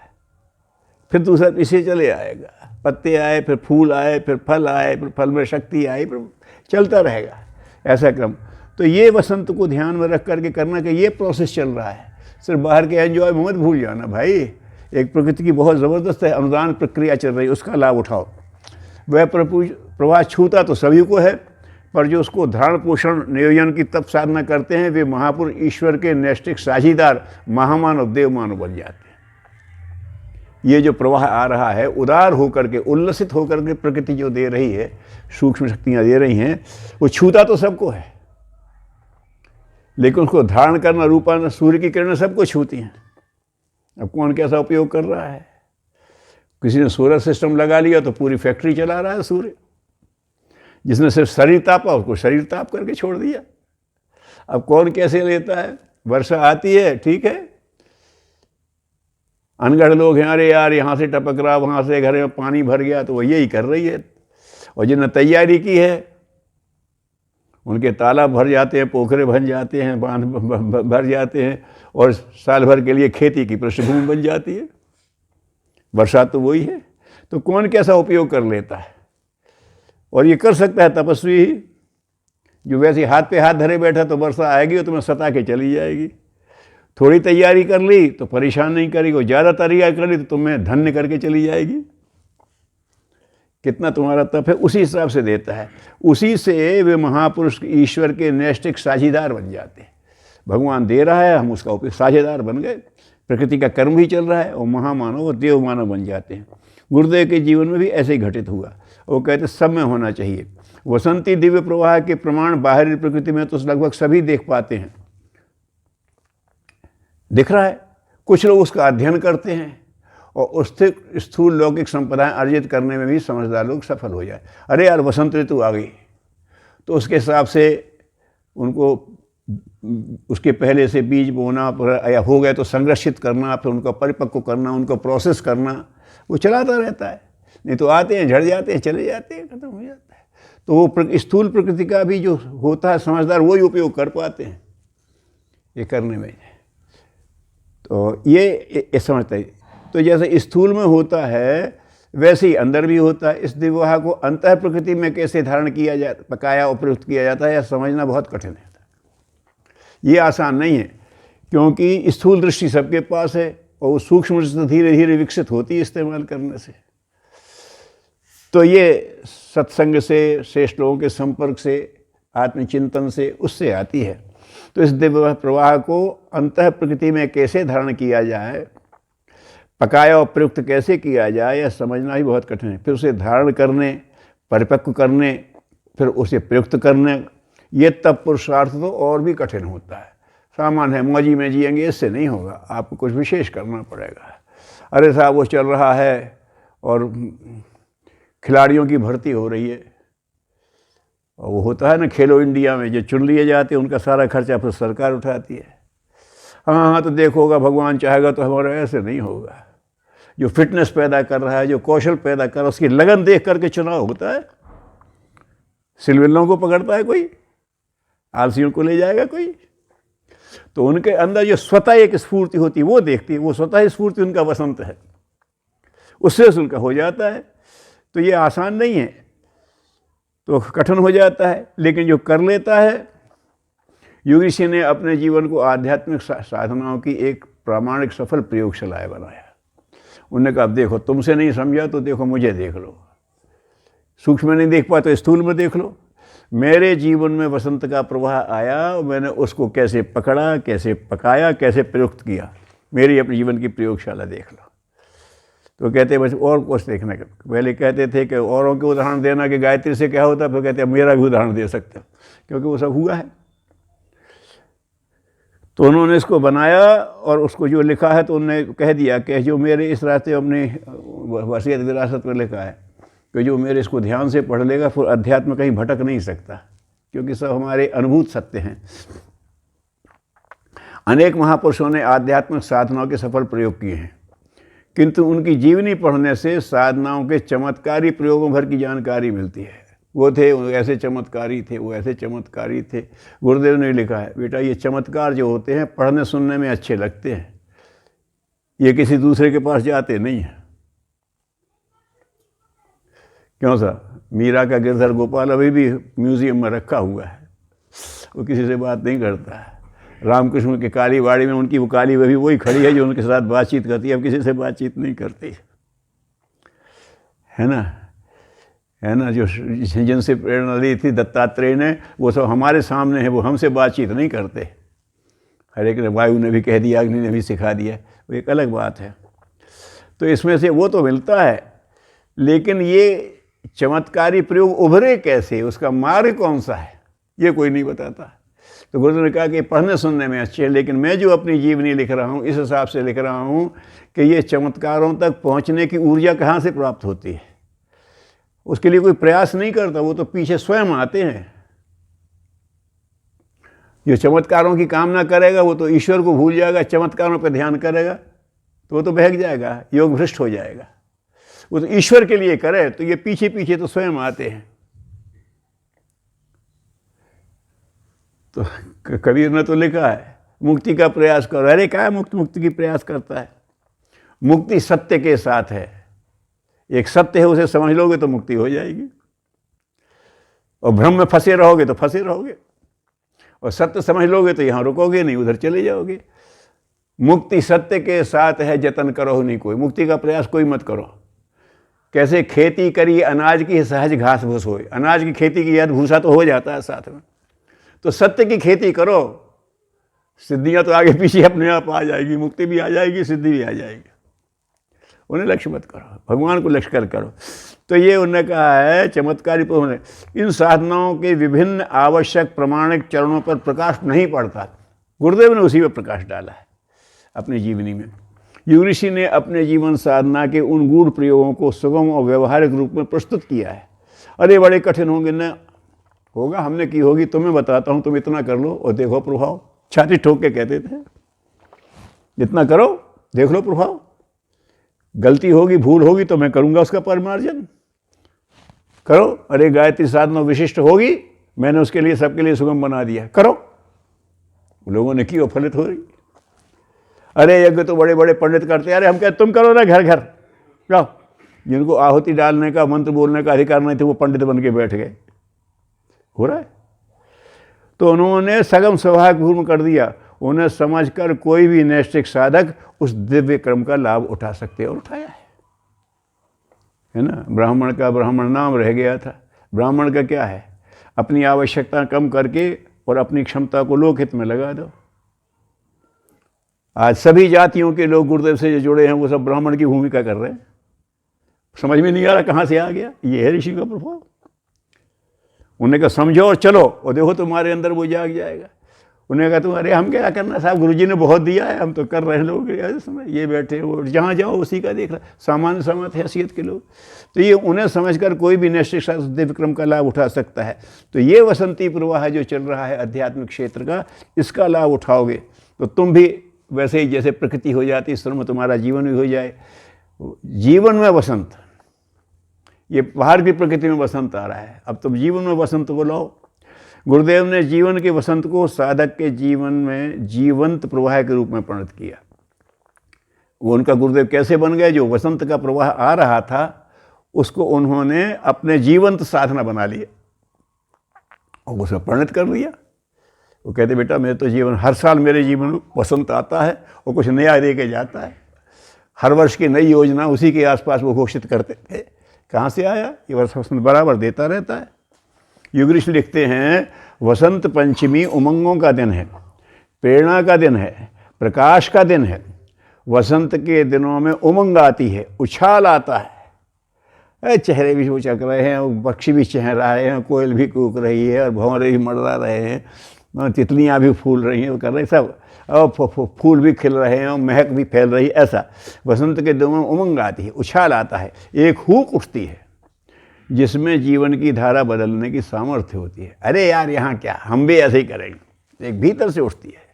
फिर दूसरा पीछे चले आएगा, पत्ते आए, फिर फूल आए, फिर फल आए, फिर फल में शक्ति आई, फिर चलता रहेगा ऐसा क्रम। तो ये वसंत को ध्यान में रख करके करना कि ये प्रोसेस चल रहा है। सिर्फ बाहर के एंजॉय मत भूल जाना भाई, एक प्रकृति की बहुत ज़बरदस्त है अनुदान प्रक्रिया चल रही है, उसका लाभ उठाओ। वह प्रवाह छूता तो सभी को है, पर जो उसको धारण पोषण नियोजन की तप साधना करते हैं, वे महापुरुष ईश्वर के नैष्ठिक साझीदार महामानव देव मानव बन जाते हैं। ये जो प्रवाह आ रहा है, उदार होकर के, उल्लसित होकर के प्रकृति जो दे रही है, सूक्ष्म शक्तियाँ दे रही हैं, वो छूता तो सबको है, लेकिन उसको धारण करना, रूपांतर, सूर्य की किरणें सबको छूती हैं। अब कौन कैसा उपयोग कर रहा है। किसी ने सोलर सिस्टम लगा लिया तो पूरी फैक्ट्री चला रहा है सूर्य, जिसने सिर्फ शरीर तापा उसको शरीर ताप करके छोड़ दिया। अब कौन कैसे लेता है। वर्षा आती है, ठीक है, अनगढ़ लोग हैं, अरे यार यहाँ से टपक रहा, वहाँ से घर में पानी भर गया, तो वो यही कर रही है। और जिन्होंने तैयारी की है उनके तालाब भर जाते हैं, पोखरे बन जाते हैं, बांध भर जाते हैं, और साल भर के लिए खेती की पृष्ठभूमि बन जाती है। बरसात तो वही है। तो कौन कैसा उपयोग कर लेता है। और ये कर सकता है तपस्वी ही, जो वैसे हाथ पे हाथ धरे बैठा, तो वर्षा आएगी और तुम्हें सता के चली जाएगी। थोड़ी तैयारी कर ली तो परेशान नहीं करेगी, ज़्यादा तैयारी कर ली तो तुम्हें धन्य करके चली जाएगी। कितना तुम्हारा तप है उसी हिसाब से देता है। उसी से वे महापुरुष ईश्वर के नैष्ठिक साझीदार बन जाते हैं। भगवान दे रहा है, हम उसका उपयोग, साझेदार बन गए। प्रकृति का कर्म भी चल रहा है और महामानव और देव मानव बन जाते हैं। गुरुदेव के जीवन में भी ऐसे ही घटित हुआ। वो कहते सब में होना चाहिए। वसंती दिव्य प्रवाह के प्रमाण बाहरी प्रकृति में तो लगभग सभी देख पाते हैं, दिख रहा है। कुछ लोग उसका अध्ययन करते हैं और उससे स्थूल लौकिक संपदाएं अर्जित करने में भी समझदार लोग सफल हो जाए। अरे यार वसंत ऋतु आ गई, तो उसके हिसाब से उनको उसके पहले से बीज बोना, या हो गए तो संरक्षित करना, फिर उनको परिपक्व करना, उनको प्रोसेस करना, वो चलाता रहता है। नहीं तो आते हैं, झड़ जाते हैं, चले जाते हैं, खत्म हो जाता है। तो वो स्थूल प्रकृति का भी जो होता है समझदार, वही उपयोग कर पाते हैं ये करने में। तो ये समझता है। तो जैसे स्थूल में होता है वैसे ही अंदर भी होता है। इस दिव्यवाह को अंतः प्रकृति में कैसे धारण किया जाता, पकाया और प्रयुक्त किया जाता है, यह समझना बहुत कठिन है। ये आसान नहीं है, क्योंकि स्थूल दृष्टि सबके पास है और सूक्ष्म दृष्टि धीरे धीरे विकसित होती है इस्तेमाल करने से। तो ये सत्संग से, श्रेष्ठ लोगों के संपर्क से, आत्मचिंतन से, उससे आती है। तो इस दिव्य प्रवाह को अंतः प्रकृति में कैसे धारण किया जाए, पकाया और प्रयुक्त कैसे किया जाए, यह समझना ही बहुत कठिन है। फिर उसे धारण करने, परिपक्व करने, फिर उसे प्रयुक्त करने, ये तब पुरुषार्थ तो और भी कठिन होता है। सामान्य है, मौजी में जिएंगे, इससे नहीं होगा, आपको कुछ विशेष करना पड़ेगा। अरे साहब वो चल रहा है और खिलाड़ियों की भर्ती हो रही है, और वो होता है ना खेलो इंडिया में, जो चुन लिए जाते हैं उनका सारा खर्चा फिर सरकार उठाती है। हाँ, तो देखोगा भगवान चाहेगा तो हमारा ऐसे नहीं होगा। जो फिटनेस पैदा कर रहा है, जो कौशल पैदा कर रहा है, उसकी लगन देख करके चुनाव होता है। सिलविल्लों को पकड़ता है कोई, आलसियों को ले जाएगा कोई। तो उनके अंदर जो स्वतः एक स्फूर्ति होती है वो देखती है, वो स्वतः स्फूर्ति उनका वसंत है, उससे उनका हो जाता है। तो ये आसान नहीं है, तो कठिन हो जाता है। लेकिन जो कर लेता है, योगी ऋषि ने अपने जीवन को आध्यात्मिक साधनाओं की एक प्रामाणिक सफल प्रयोगशाला बनाया। उन्होंने कहा, देखो तुमसे नहीं समझा तो देखो मुझे देख लो, सूक्ष्म में नहीं देख पाए तो स्थूल में देख लो। मेरे जीवन में वसंत का प्रवाह आया, मैंने उसको कैसे पकड़ा, कैसे पकाया, कैसे प्रयुक्त किया, मेरी अपने जीवन की प्रयोगशाला देख लो। तो कहते हैं बस और कुछ देखने का। पहले कहते थे कि औरों के उदाहरण देना कि गायत्री से क्या होता, फिर कहते हैं मेरा भी उदाहरण दे सकते हो, क्योंकि वो सब हुआ है। तो उन्होंने इसको बनाया और उसको जो लिखा है तो उन्होंने कह दिया कि जो मेरे इस रास्ते अपने वसीयत विरासत में लिखा है कि जो मेरे इसको ध्यान से पढ़ लेगा फिर अध्यात्म कहीं भटक नहीं सकता, क्योंकि सब हमारे अनुभूत सत्य हैं। अनेक महापुरुषों ने आध्यात्मिक साधनाओं के सफल प्रयोग किए हैं, किंतु उनकी जीवनी पढ़ने से साधनाओं के चमत्कारी प्रयोगों भर की जानकारी मिलती है। वो थे, वो ऐसे चमत्कारी थे, वो ऐसे चमत्कारी थे। गुरुदेव ने लिखा है, बेटा ये चमत्कार जो होते हैं पढ़ने सुनने में अच्छे लगते हैं, ये किसी दूसरे के पास जाते नहीं हैं। क्यों सा, मीरा का गिरधर गोपाल अभी भी म्यूजियम में रखा हुआ है, वो किसी से बात नहीं करता है। रामकृष्ण के काली वाड़ी में उनकी वो काली भी वही खड़ी है जो उनके साथ बातचीत करती है, अब किसी से बातचीत नहीं करती है ना, है ना। जो जिनसे प्रेरणा ली थी दत्तात्रेय ने, वो सब हमारे सामने है, वो हमसे बातचीत नहीं करते। हर एक ने, वायु ने भी कह दिया, अग्नि ने भी सिखा दिया, वो एक अलग बात है। तो इसमें से वो तो मिलता है, लेकिन ये चमत्कारी प्रयोग उभरे कैसे, उसका मार्ग कौन सा है, ये कोई नहीं बताता। तो गुरुदेव ने कहा कि पढ़ने सुनने में अच्छे हैं, लेकिन मैं जो अपनी जीवनी लिख रहा हूँ इस हिसाब से लिख रहा हूँ कि ये चमत्कारों तक पहुँचने की ऊर्जा कहाँ से प्राप्त होती है। उसके लिए कोई प्रयास नहीं करता, वो तो पीछे स्वयं आते हैं। जो चमत्कारों की कामना करेगा वो तो ईश्वर को भूल जाएगा, चमत्कारों पर ध्यान करेगा तो वो तो बहक जाएगा, योग भ्रष्ट हो जाएगा। वो तो ईश्वर के लिए करे तो ये पीछे पीछे तो स्वयं आते हैं। तो कबीर ने तो लिखा है, मुक्ति का प्रयास करो। अरे क्या मुक्ति की प्रयास करता है, मुक्ति सत्य के साथ है। एक सत्य है, उसे समझ लोगे तो मुक्ति हो जाएगी, और भ्रम में फंसे रहोगे तो फंसे रहोगे, और सत्य समझ लोगे तो यहाँ रुकोगे नहीं, उधर चले जाओगे। मुक्ति सत्य के साथ है, जतन करो नहीं कोई। मुक्ति का प्रयास कोई मत करो। कैसे खेती करी अनाज की सहज घास भूस हो, अनाज की खेती की याद भूसा तो हो जाता है साथ में। तो सत्य की खेती करो, सिद्धियां तो आगे पीछे अपने आप आ जाएगी, मुक्ति भी आ जाएगी, सिद्धि भी आ जाएगी। उन्हें लक्ष्य मत करो, भगवान को लक्ष्य कर करो। तो ये उन्होंने कहा है चमत्कारी पर इन साधनाओं के विभिन्न आवश्यक प्रमाणिक चरणों पर प्रकाश नहीं पड़ता। गुरुदेव ने उसी पर प्रकाश डाला है अपनी जीवनी में। युग ऋषि ने अपने जीवन साधना के उन गूढ़ प्रयोगों को सुगम और व्यवहारिक रूप में प्रस्तुत किया है। अरे बड़े कठिन होंगे न, होगा, हमने की होगी, तुम्हें बताता हूँ, तुम इतना कर लो और देखो प्रभाव। छाती ठोक के कहते थे, इतना करो देख लो प्रभाव। गलती होगी, भूल होगी तो मैं करूँगा उसका परिमार्जन। करो, अरे गायत्री साधना विशिष्ट होगी, मैंने उसके लिए सबके लिए सुगम बना दिया, करो। लोगों ने की और फलित हो रही। अरे यज्ञ तो बड़े बड़े पंडित करते हैं, अरे हम कहते तुम करो ना घर घर जाओ। जिनको आहुति डालने का, मंत्र बोलने का अधिकार नहीं थे, वो पंडित बन के बैठ गए। हो रहा है। तो उन्होंने सगम सहायक पूर्ण कर दिया। उन्हें समझकर कोई भी नैष्ठिक साधक उस दिव्य क्रम का लाभ उठा सकते और उठाया है ना। ब्राह्मण का ब्राह्मण नाम रह गया था। ब्राह्मण का क्या है, अपनी आवश्यकता कम करके और अपनी क्षमता को लोकहित में लगा दो। आज सभी जातियों के लोग गुरुदेव से जो जुड़े हैं वो सब ब्राह्मण की भूमिका कर रहे हैं। समझ में नहीं आ रहा कहाँ से आ गया, ये है ऋषि का प्रभाव। उन्हें कहा समझो और चलो, और देखो तुम्हारे अंदर वो जाग जाएगा। उन्हें कहा तुम, अरे हम क्या करना साहब, गुरुजी ने बहुत दिया है, हम तो कर रहे हैं। लोग ये बैठे वो जहाँ जाओ उसी का देख रहा, सामान्य समत हैसियत के लोग। तो ये उन्हें समझकर कोई भी नैष्ठिक दिव्य क्रम का लाभ उठा सकता है। तो ये वसंती प्रवाह जो चल रहा है आध्यात्मिक क्षेत्र का, इसका लाभ उठाओगे तो तुम भी वैसे ही जैसे प्रकृति हो जाती है, में तुम्हारा जीवन भी हो जाए। जीवन में वसंत, ये बाहर की प्रकृति में वसंत आ रहा है, अब तुम जीवन में वसंत को लाओ। गुरुदेव ने जीवन के वसंत को साधक के जीवन में जीवंत प्रवाह के रूप में परिणत किया। वो उनका गुरुदेव कैसे बन गए, जो वसंत का प्रवाह आ रहा था उसको उन्होंने अपने जीवंत साधना बना लिया और उसमें परिणत कर दिया। वो कहते बेटा मेरे तो जीवन, हर साल मेरे जीवन में वसंत आता है और कुछ नया दे के जाता है। हर वर्ष की नई योजना उसी के आसपास वो घोषित करते थे। कहाँ से आया, ये वसंत बराबर देता रहता है। युग ऋषि लिखते हैं वसंत पंचमी उमंगों का दिन है, प्रेरणा का दिन है, प्रकाश का दिन है। वसंत के दिनों में उमंग आती है, उछाल आता है। चेहरे भी वो चक रहे हैं, पक्षी भी चह रहे हैं, कोयल भी कूक रही है और भंवरे भी मंडरा रहे हैं, तितलियां भी फूल रही हैं, वो कर रहे हैं सब, और फूल भी खिल रहे हैं और महक भी फैल रही है। ऐसा वसंत के दिनों में उमंग आती है, उछाल आता है, एक हुक उठती है जिसमें जीवन की धारा बदलने की सामर्थ्य होती है। अरे यार यहाँ क्या, हम भी ऐसे ही करेंगे, एक भीतर से उठती है,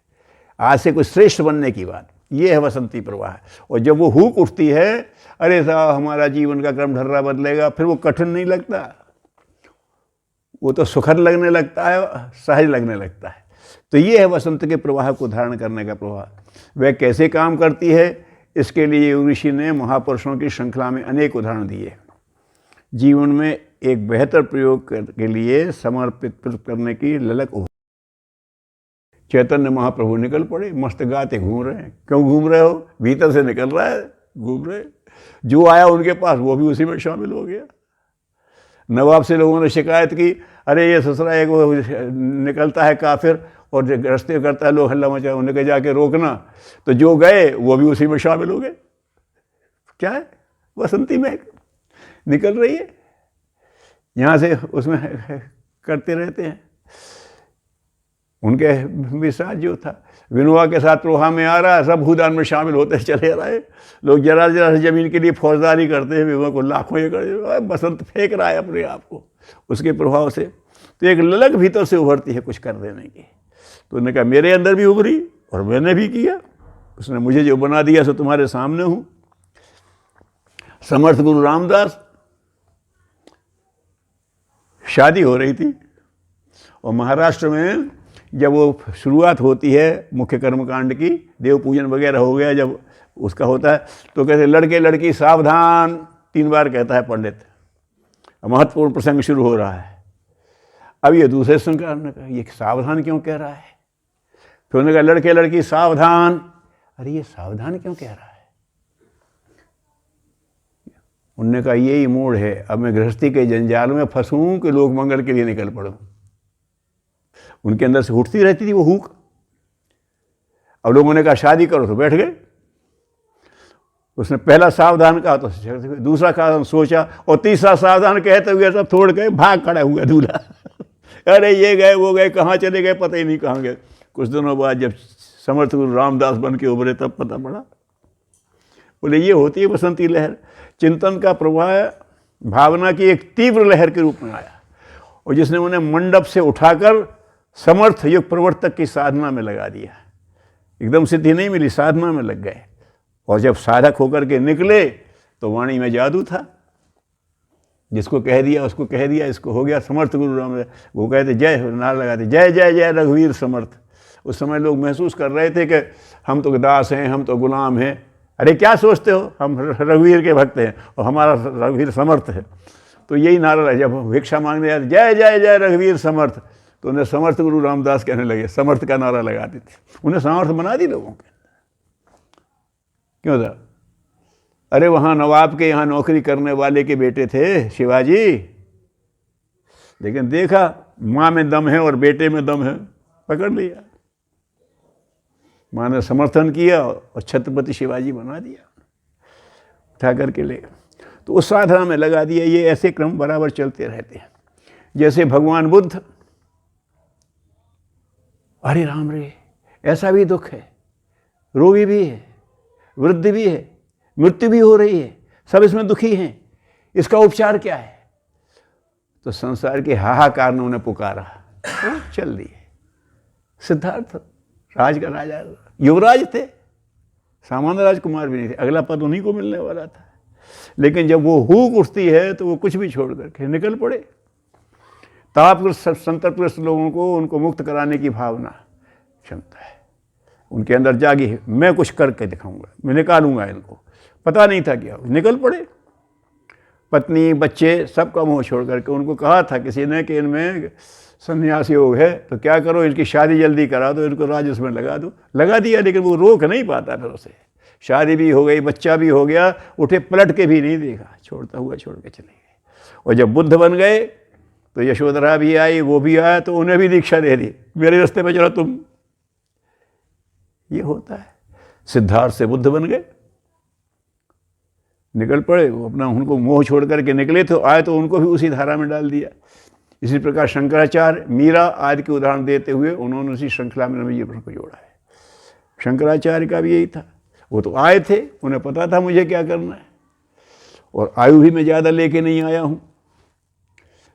आज से कुछ श्रेष्ठ बनने की बात। ये है वसंती प्रवाह। और जब वो हुक उठती है, अरे साहब हमारा जीवन का क्रम ढर्रा बदलेगा, फिर वो कठिन नहीं लगता, वो तो सुखद लगने लगता है, सहज लगने लगता है। तो ये है वसंत के प्रवाह को धारण करने का प्रवाह। वह कैसे काम करती है, इसके लिए युग ऋषि ने महापुरुषों की श्रृंखला में अनेक उदाहरण दिए। जीवन में एक बेहतर प्रयोग के लिए समर्पित करने की ललक हो। चैतन्य महाप्रभु निकल पड़े, मस्त गाते घूम रहे हैं। क्यों घूम रहे हो, भीतर से निकल रहा है, घूम रहे। जो आया उनके पास वो भी उसी में शामिल हो गया। नवाब से लोगों ने शिकायत की, अरे ये ससुरा एक वो निकलता है काफिर और रास्ते करता है, लोग हल्ला मचा, उन्हें कहा जाके रोकना। तो जो गए वो भी उसी में शामिल हो गए। क्या है, वसंती में निकल रही है, यहाँ से उसमें करते रहते हैं। उनके भी साथ जो था, विनोबा के साथ प्रवाह में आ रहा है, सब भूदान में शामिल होते चले रहे। लोग जरा जरा से जमीन के लिए फौजदारी करते हैं, विनोबा को लाखों एकड़ बसंत फेंक रहा है अपने आप को उसके प्रभाव से। तो एक ललक भीतर से उभरती है कुछ कर देने की। तो उन्होंने कहा मेरे अंदर भी उभरी और मैंने भी किया, उसने मुझे जो बना दिया सो तुम्हारे सामने हूँ। समर्थ गुरु रामदास, शादी हो रही थी और महाराष्ट्र में जब वो शुरुआत होती है मुख्य कर्मकांड की, देव पूजन वगैरह हो गया, जब उसका होता है तो कहते लड़के लड़की सावधान, 3 बार कहता है पंडित। महत्वपूर्ण प्रसंग शुरू हो रहा है। अब ये दूसरे संकार ने कहा ये सावधान क्यों कह रहा है। फिर उन्होंने कहा लड़के लड़की सावधान। अरे ये सावधान क्यों कह रहा है। उनने कहा यही मूड है, अब मैं गृहस्थी के जंजाल में फंसूं कि लोक मंगल के लिए निकल पड़ूं। उनके अंदर से उठती रहती थी वो हुक। अब लोगों ने कहा शादी करो, तो बैठ गए। उसने पहला सावधान कहा तो दूसरा कहा सोचा, और तीसरा सावधान कहते हुए सब छोड़ के भाग खड़ा हुआ दूल्हा। अरे ये गए वो गए, कहाँ चले गए पता ही नहीं कहाँ गए। कुछ दिनों बाद जब समर्थ गुरु रामदास बन के उभरे तब पता पड़ा। बोले ये होती है बसंती लहर। चिंतन का प्रवाह भावना की एक तीव्र लहर के रूप में आया, और जिसने उन्हें मंडप से उठाकर समर्थ युग प्रवर्तक की साधना में लगा दिया। एकदम सिद्धि नहीं मिली, साधना में लग गए, और जब साधक होकर के निकले तो वाणी में जादू था। जिसको कह दिया उसको कह दिया, इसको हो गया समर्थ गुरु राम। वो कहते जय, नारा लगाते जय जय जय रघुवीर समर्थ। उस समय लोग महसूस कर रहे थे कि हम तो दास हैं, हम तो गुलाम हैं। अरे क्या सोचते हो, हम रघुवीर के भक्त हैं और हमारा रघुवीर समर्थ है। तो यही नारा, जब भिक्षा मांगने जाते जय जय जय रघुवीर समर्थ, तो उन्हें समर्थ गुरु रामदास कहने लगे, समर्थ का नारा लगाते थे। उन्हें समर्थ बना दी लोगों के। क्यों था? अरे वहाँ नवाब के यहाँ नौकरी करने वाले के बेटे थे शिवाजी, लेकिन देखा माँ में दम है और बेटे में दम है, पकड़ लिया। माँ ने समर्थन किया और छत्रपति शिवाजी बना दिया, उठा करके ले। तो उस साधना में लगा दिया। ये ऐसे क्रम बराबर चलते रहते हैं। जैसे भगवान बुद्ध, अरे राम रे ऐसा भी दुख है, रोगी भी है, वृद्धि भी है, मृत्यु भी हो रही है, सब इसमें दुखी हैं, इसका उपचार क्या है? तो संसार के हाहाकार ने उन्हें पुकारा, चल दिए। सिद्धार्थ राज का राजा, युवराज थे, सामान्य राजकुमार भी नहीं थे, अगला पद उन्हीं को मिलने वाला था। लेकिन जब वो हुक उठती है तो वो कुछ भी छोड़ करके निकल पड़े। तापग्रस्त संतरग्रस्त लोगों को उनको मुक्त कराने की भावना, क्षमता है उनके अंदर जागी है। मैं कुछ करके दिखाऊंगा, मैं निकालूंगा इनको। पता नहीं था क्या, निकल पड़े। पत्नी बच्चे सबका मुंह छोड़ करके उनको कहा था किसी ने कि इनमें संन्यास योग है, तो क्या करो इनकी शादी जल्दी करा दो, इनको राजस्व में लगा दो। लगा दिया, लेकिन वो रोक नहीं पाता फिर उसे। शादी भी हो गई, बच्चा भी हो गया, उठे पलट के भी नहीं देखा, छोड़ता हुआ छोड़ के चले गए। और जब बुद्ध बन गए तो यशोधरा भी आई, वो भी आया, तो उन्हें भी दीक्षा दे दी, मेरे रास्ते पे चलो तुम। ये होता है। सिद्धार्थ से बुद्ध बन गए, निकल पड़े। वो अपना उनको मोह छोड़ करके निकले तो आए, तो उनको भी उसी धारा में डाल दिया। इसी प्रकार शंकराचार्य, मीरा आदि के उदाहरण देते हुए उन्होंने उसी श्रृंखला में नवीन जीवन को जोड़ा है। शंकराचार्य का भी यही था, वो तो आए थे, उन्हें पता था मुझे क्या करना है, और आयु भी मैं ज़्यादा लेके नहीं आया हूँ।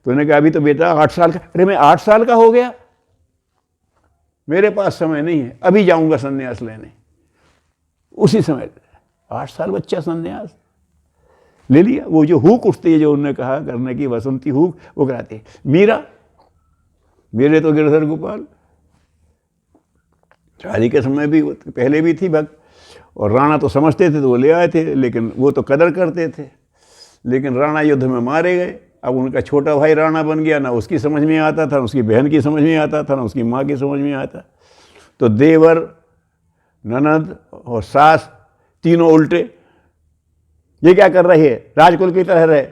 तो उन्होंने कहा अभी तो बेटा 8 साल का। अरे मैं 8 साल का हो गया, मेरे पास समय नहीं है, अभी जाऊंगा संन्यास लेने। उसी समय 8 साल बच्चा संन्यास ले लिया। वो जो हुक उठती है, जो उन्होंने कहा करने की वसंती हुक, वो कराते हैं। मीरा, मेरे तो गिरधर गोपाल शादी के समय भी पहले भी थी भक्त, और राणा तो समझते थे तो वो ले आए थे, लेकिन वो तो कदर करते थे। लेकिन राणा युद्ध में मारे गए। अब उनका छोटा भाई राणा बन गया, ना उसकी समझ में आता था, ना उसकी बहन की समझ में आता था, ना उसकी माँ की समझ में आता। तो देवर, ननद और सास तीनों उल्टे, ये क्या कर रही है, राजकुल की तरह रहे।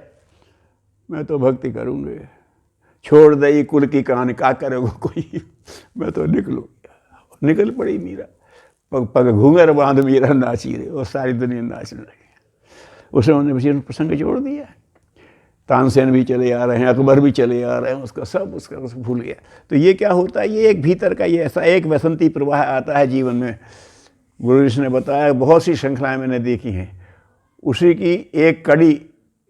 मैं तो भक्ति करूँगी, छोड़ दई कुल की कहानी, क्या करेगा कोई, मैं तो निकलूँगी। निकल पड़ी मीरा, पग पग घूंघर बांध मीरा नाची रही, और सारी दुनिया नाचने लगी। उसे उन्होंने प्रसंग जोड़ दिया। तानसेन भी चले आ रहे हैं, अकबर भी चले आ रहे हैं, उसका सब उसका भूल गया। तो ये क्या होता है, ये एक भीतर का ये ऐसा एक वसंती प्रवाह आता है जीवन में। गुरु जी ने बताया, बहुत सी श्रृंखलाएं मैंने देखी हैं, उसी की एक कड़ी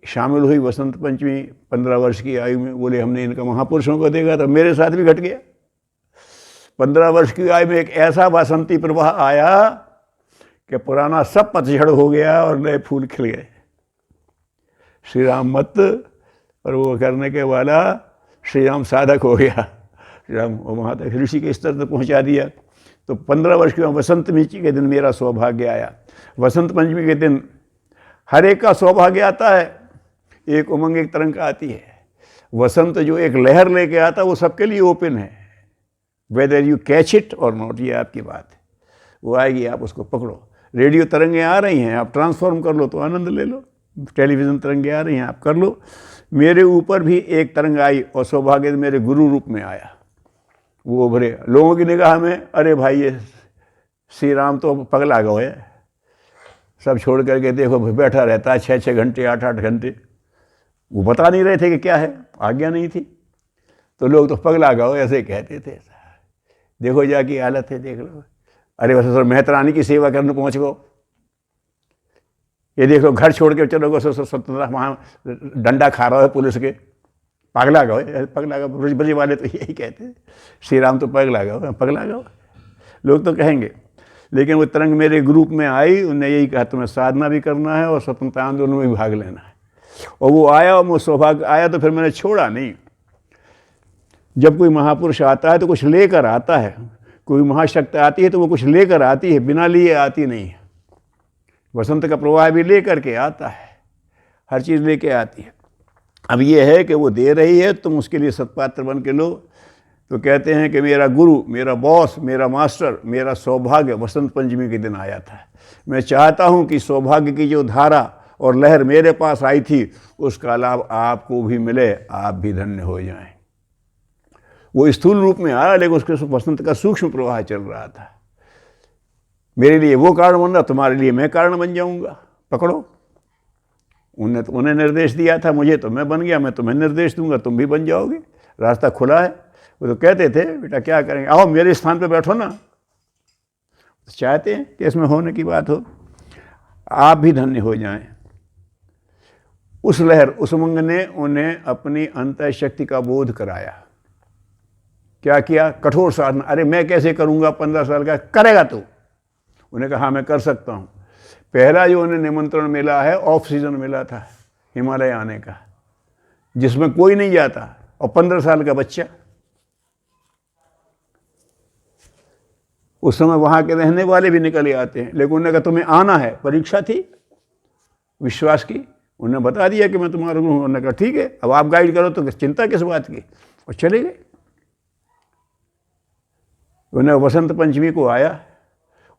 शामिल हुई वसंत पंचमी 15 वर्ष की आयु में। बोले हमने इनका महापुरुषों को देखा, तो मेरे साथ भी घट गया। 15 वर्ष की आयु में एक ऐसा वसंती प्रवाह आया कि पुराना सब पतझड़ हो गया और नए फूल खिल गए। श्री राम मत, और वो करने के वाला श्री राम साधक हो गया। श्री राम वहाँ तक ऋषि के स्तर तक पहुँचा दिया। तो 15 वर्ष के वसंत पंचमी के दिन मेरा सौभाग्य आया। वसंत पंचमी के दिन हर एक का सौभाग्य आता है, एक उमंग एक तरंग आती है। वसंत जो एक लहर लेके आता है वो सबके लिए ओपन है, वेदर यू कैच इट और नॉट, ये आपकी बात है। वो आएगी, आप उसको पकड़ो। रेडियो तरंगें आ रही हैं, आप ट्रांसफॉर्म कर लो तो आनंद ले लो। टेलीविज़न तरंगें आ रही हैं, आप कर लो। मेरे ऊपर भी एक तरंग आई, और सौभाग्य मेरे गुरु रूप में आया। वो उभरे, लोगों की निगाह में, अरे भाई ये श्री राम तो पगला गए, सब छोड़ करके देखो बैठा रहता है 6-6 घंटे 8-8 घंटे, वो बता नहीं रहे थे कि क्या है, आज्ञा नहीं थी। तो लोग तो पगला गए ऐसे कहते थे। देखो जाकी हालत है, देख लो। अरे बस सर मेहतरानी की सेवा करने पहुँच गो, ये देख लो घर छोड़ के चलो गो, स्वतंत्रता वहाँ डंडा खा रहा है पुलिस के, पगला गए। पगला गए ब्रज वाले तो यही कहते हैं, श्री राम तो पगला गए, पगला गए लोग तो कहेंगे। लेकिन वो तरंग मेरे ग्रुप में आई, उन्हें यही कहा तुम्हें साधना भी करना है और स्वतंत्रता आंदोलन में भी भाग लेना है। और वो आया, और वो सौभाग्य आया, तो फिर मैंने छोड़ा नहीं। जब कोई महापुरुष आता है तो कुछ लेकर आता है, कोई महाशक्ति आती है तो वो कुछ लेकर आती है, बिना लिए आती नहीं है। वसंत का प्रवाह भी लेकर के आता है, हर चीज़ लेके आती है। अब ये है कि वो दे रही है, तुम उसके लिए सत्पात्र बन के लो। तो कहते हैं कि मेरा गुरु, मेरा बॉस, मेरा मास्टर, मेरा सौभाग्य वसंत पंचमी के दिन आया था। मैं चाहता हूँ कि सौभाग्य की जो धारा और लहर मेरे पास आई थी, उसका लाभ आपको भी मिले, आप भी धन्य हो जाएं। वो स्थूल रूप में आया, लेकिन उसके वसंत का सूक्ष्म प्रवाह चल रहा था। मेरे लिए वो कारण बन रहा, तुम्हारे लिए मैं कारण बन जाऊंगा, पकड़ो। उन्हें निर्देश दिया था, मुझे तो मैं बन गया, मैं तुम्हें निर्देश दूंगा, तुम भी बन जाओगे, रास्ता खुला है। वो तो कहते थे बेटा क्या करेंगे, आओ मेरे स्थान पे बैठो ना। चाहते हैं कि इसमें होने की बात हो, आप भी धन्य हो जाएं। उस लहर, उस उमंग ने उन्हें अपनी अंतः शक्ति का बोध कराया। क्या किया? कठोर साधना। अरे मैं कैसे करूंगा, 15 साल का, करेगा तू? उन्हें कहा मैं कर सकता हूं। पहला जो उन्हें निमंत्रण मिला है, ऑफ सीजन मिला था हिमालय आने का, जिसमें कोई नहीं जाता, और 15 साल का बच्चा। उस समय वहां के रहने वाले भी निकल आते हैं, लेकिन उन्होंने कहा तुम्हें आना है, परीक्षा थी विश्वास की। उन्हें बता दिया कि मैं तुम्हारा गुरु हूं। उन्होंने कहा ठीक है, अब आप गाइड करो, तो चिंता किस बात की, और चले गए। उन्हें वसंत पंचमी को आया,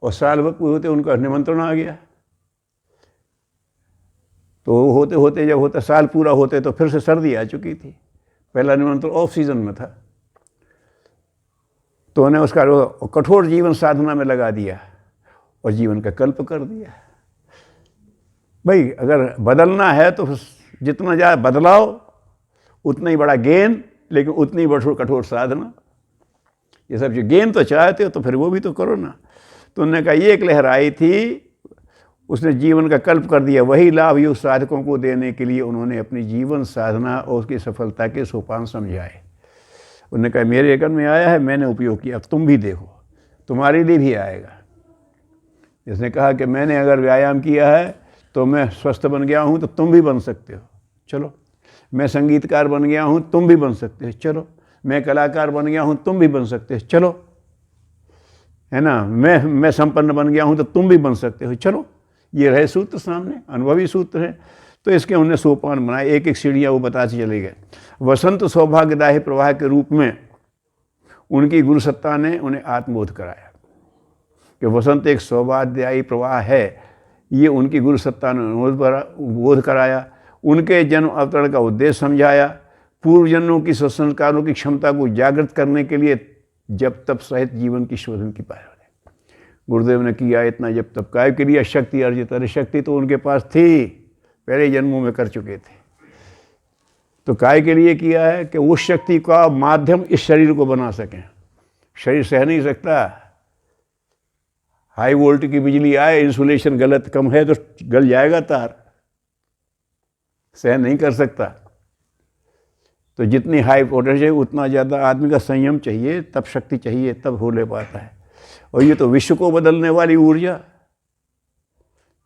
और साल भर होते उनका निमंत्रण आ गया। तो होते होते जब होता साल पूरा होते, तो फिर से सर्दी आ चुकी थी। पहला निमंत्रण ऑफ सीजन में था, तो उन्हें उसका कठोर जीवन साधना में लगा दिया और जीवन का कल्प कर दिया। भाई अगर बदलना है तो जितना ज़्यादा बदलाव उतना ही बड़ा गेन, लेकिन उतनी ही कठोर साधना। ये सब जो गेन तो चाहते हो तो फिर वो भी तो करो ना। तो उन्होंने कहा ये एक लहर आई थी, उसने जीवन का कल्प कर दिया। वही लाभ योग साधकों को देने के लिए उन्होंने अपनी जीवन साधना और उसकी सफलता के सोपान समझाए। उन्होंने कहा मेरे अगन में आया है, मैंने उपयोग किया, तुम भी देखो, तुम्हारे लिए भी आएगा। जिसने कहा कि मैंने अगर व्यायाम किया है तो मैं स्वस्थ बन गया हूँ, तो तुम भी बन सकते हो, चलो। मैं संगीतकार बन गया हूँ, तुम भी बन सकते हो, चलो। मैं कलाकार बन गया हूँ, तुम भी बन सकते हो, चलो, है ना। मैं संपन्न बन गया हूँ, तो तुम भी बन सकते हो, चलो। ये रहे सूत्र सामने, अनुभवी सूत्र है। तो इसके उन्हें सोपान बनाए, एक एक सीढ़ियाँ वो बताते चले गए। वसंत सौभाग्यदायी प्रवाह के रूप में उनकी गुरु सत्ता ने उन्हें आत्मबोध कराया कि वसंत एक सौभाग्यदायी प्रवाह है। ये उनकी गुरु सत्ता ने बोध कराया, उनके जन्म अवतरण का उद्देश्य समझाया, पूर्व जन्मों की संस्कारों की क्षमता को जागृत करने के लिए जब तप सहित जीवन की शोधन की पाया। गुरुदेव ने किया इतना जब तप, काय के लिए शक्ति अर्जित। अरे शक्ति तो उनके पास थी, पहले जन्मों में कर चुके थे। तो काय के लिए किया है कि उस शक्ति का माध्यम इस शरीर को बना सकें। शरीर सह नहीं सकता, हाई वोल्ट की बिजली आए, इंसुलेशन गलत कम है तो गल जाएगा तार, सह नहीं कर सकता। तो जितनी हाई वोल्टेज है उतना ज़्यादा आदमी का संयम चाहिए, तब शक्ति चाहिए, तब हो ले पाता है। और ये तो विश्व को बदलने वाली ऊर्जा,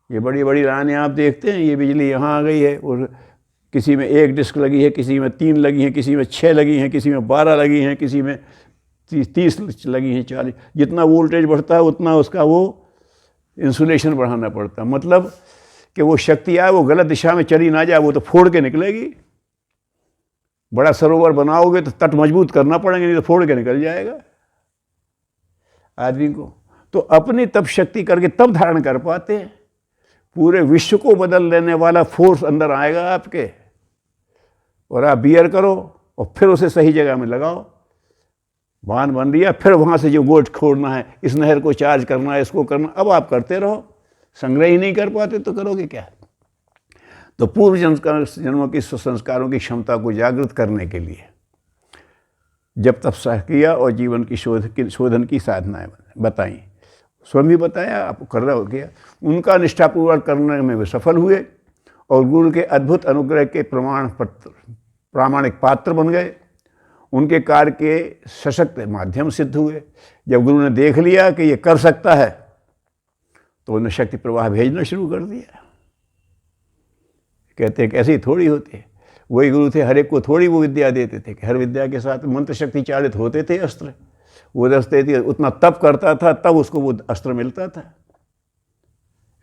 ये बड़ी बड़ी रानें आप देखते हैं, ये बिजली यहाँ आ गई है, और किसी में 1 डिस्क लगी है, किसी में 3 लगी हैं, किसी में 6 लगी हैं, किसी में 12 लगी हैं, किसी में 30 लगी हैं, 40। जितना वोल्टेज बढ़ता है उतना उसका वो इंसुलेशन बढ़ाना पड़ता है। मतलब कि वो शक्ति आए, वो गलत दिशा में चली ना जाए, वो तो फोड़ के निकलेगी। बड़ा सरोवर बनाओगे तो तट मजबूत करना पड़ेगा, नहीं तो फोड़ के निकल जाएगा आदमी को। तो अपनी तप शक्ति करके तब धारण कर पाते हैं। पूरे विश्व को बदल देने वाला फोर्स अंदर आएगा आपके, और आप बियर करो और फिर उसे सही जगह में लगाओ। बांध बन दिया, फिर वहाँ से जो गोट खोड़ना है, इस नहर को चार्ज करना है, इसको करना, अब आप करते रहो। संग्रह ही नहीं कर पाते तो करोगे क्या? तो पूर्व जन्मों की संस्कारों की क्षमता को जागृत करने के लिए जब तपस्या किया और जीवन की शोधन की साधनाएं बताई, स्वयं भी बताया, आप कर रहे हो क्या, उनका निष्ठापूर्वक करने में वे सफल हुए और गुरु के अद्भुत अनुग्रह के प्रामाणिक पात्र बन गए। उनके कार्य के सशक्त माध्यम सिद्ध हुए। जब गुरु ने देख लिया कि ये कर सकता है तो उन्हें शक्ति प्रवाह भेजना शुरू कर दिया। कहते हैं कि ऐसे ही थोड़ी होती है, वही गुरु थे, हर एक को थोड़ी वो विद्या देते थे कि हर विद्या के साथ मंत्र शक्ति चालित होते थे अस्त्र। वो दस्ते थे, उतना तप करता था तब उसको वो अस्त्र मिलता था,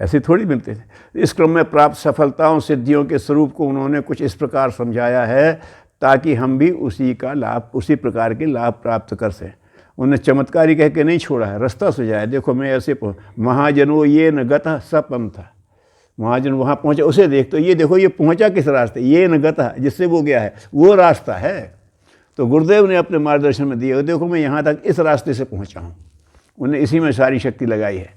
ऐसे थोड़ी मिलते थे। इस क्रम में प्राप्त सफलताओं सिद्धियों के स्वरूप को उन्होंने कुछ इस प्रकार समझाया है ताकि हम भी उसी प्रकार के लाभ प्राप्त कर सकें। उन्हें चमत्कारी कह के नहीं छोड़ा है, रास्ता सुझाया। देखो मैं ऐसे महाजनो ये न गतः सपम था, महाजन वहाँ पहुँचा, उसे देख तो ये देखो ये पहुँचा किस रास्ते, ये न गतः जिससे वो गया है वो रास्ता है। तो गुरुदेव ने अपने मार्गदर्शन में दिया, देखो मैं यहाँ तक इस रास्ते से पहुँचा हूँ, उन्हें इसी में सारी शक्ति लगाई है।